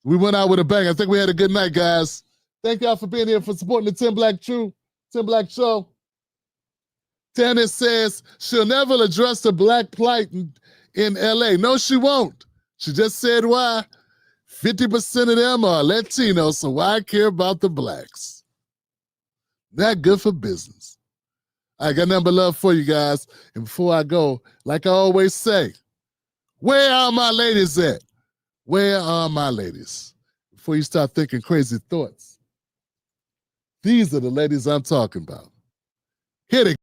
We went out with a bang. I think we had a good night, guys. Thank y'all for being here, for supporting the Tim Black Show. Tannis says she'll never address the black plight in LA. No, she won't. She just said why. 50% of them are Latino, so why care about the blacks? Not good for business. I got nothing but love for you guys. And before I go, like I always say, where are my ladies at? Where are my ladies? Before you start thinking crazy thoughts. These are the ladies I'm talking about. Hit it.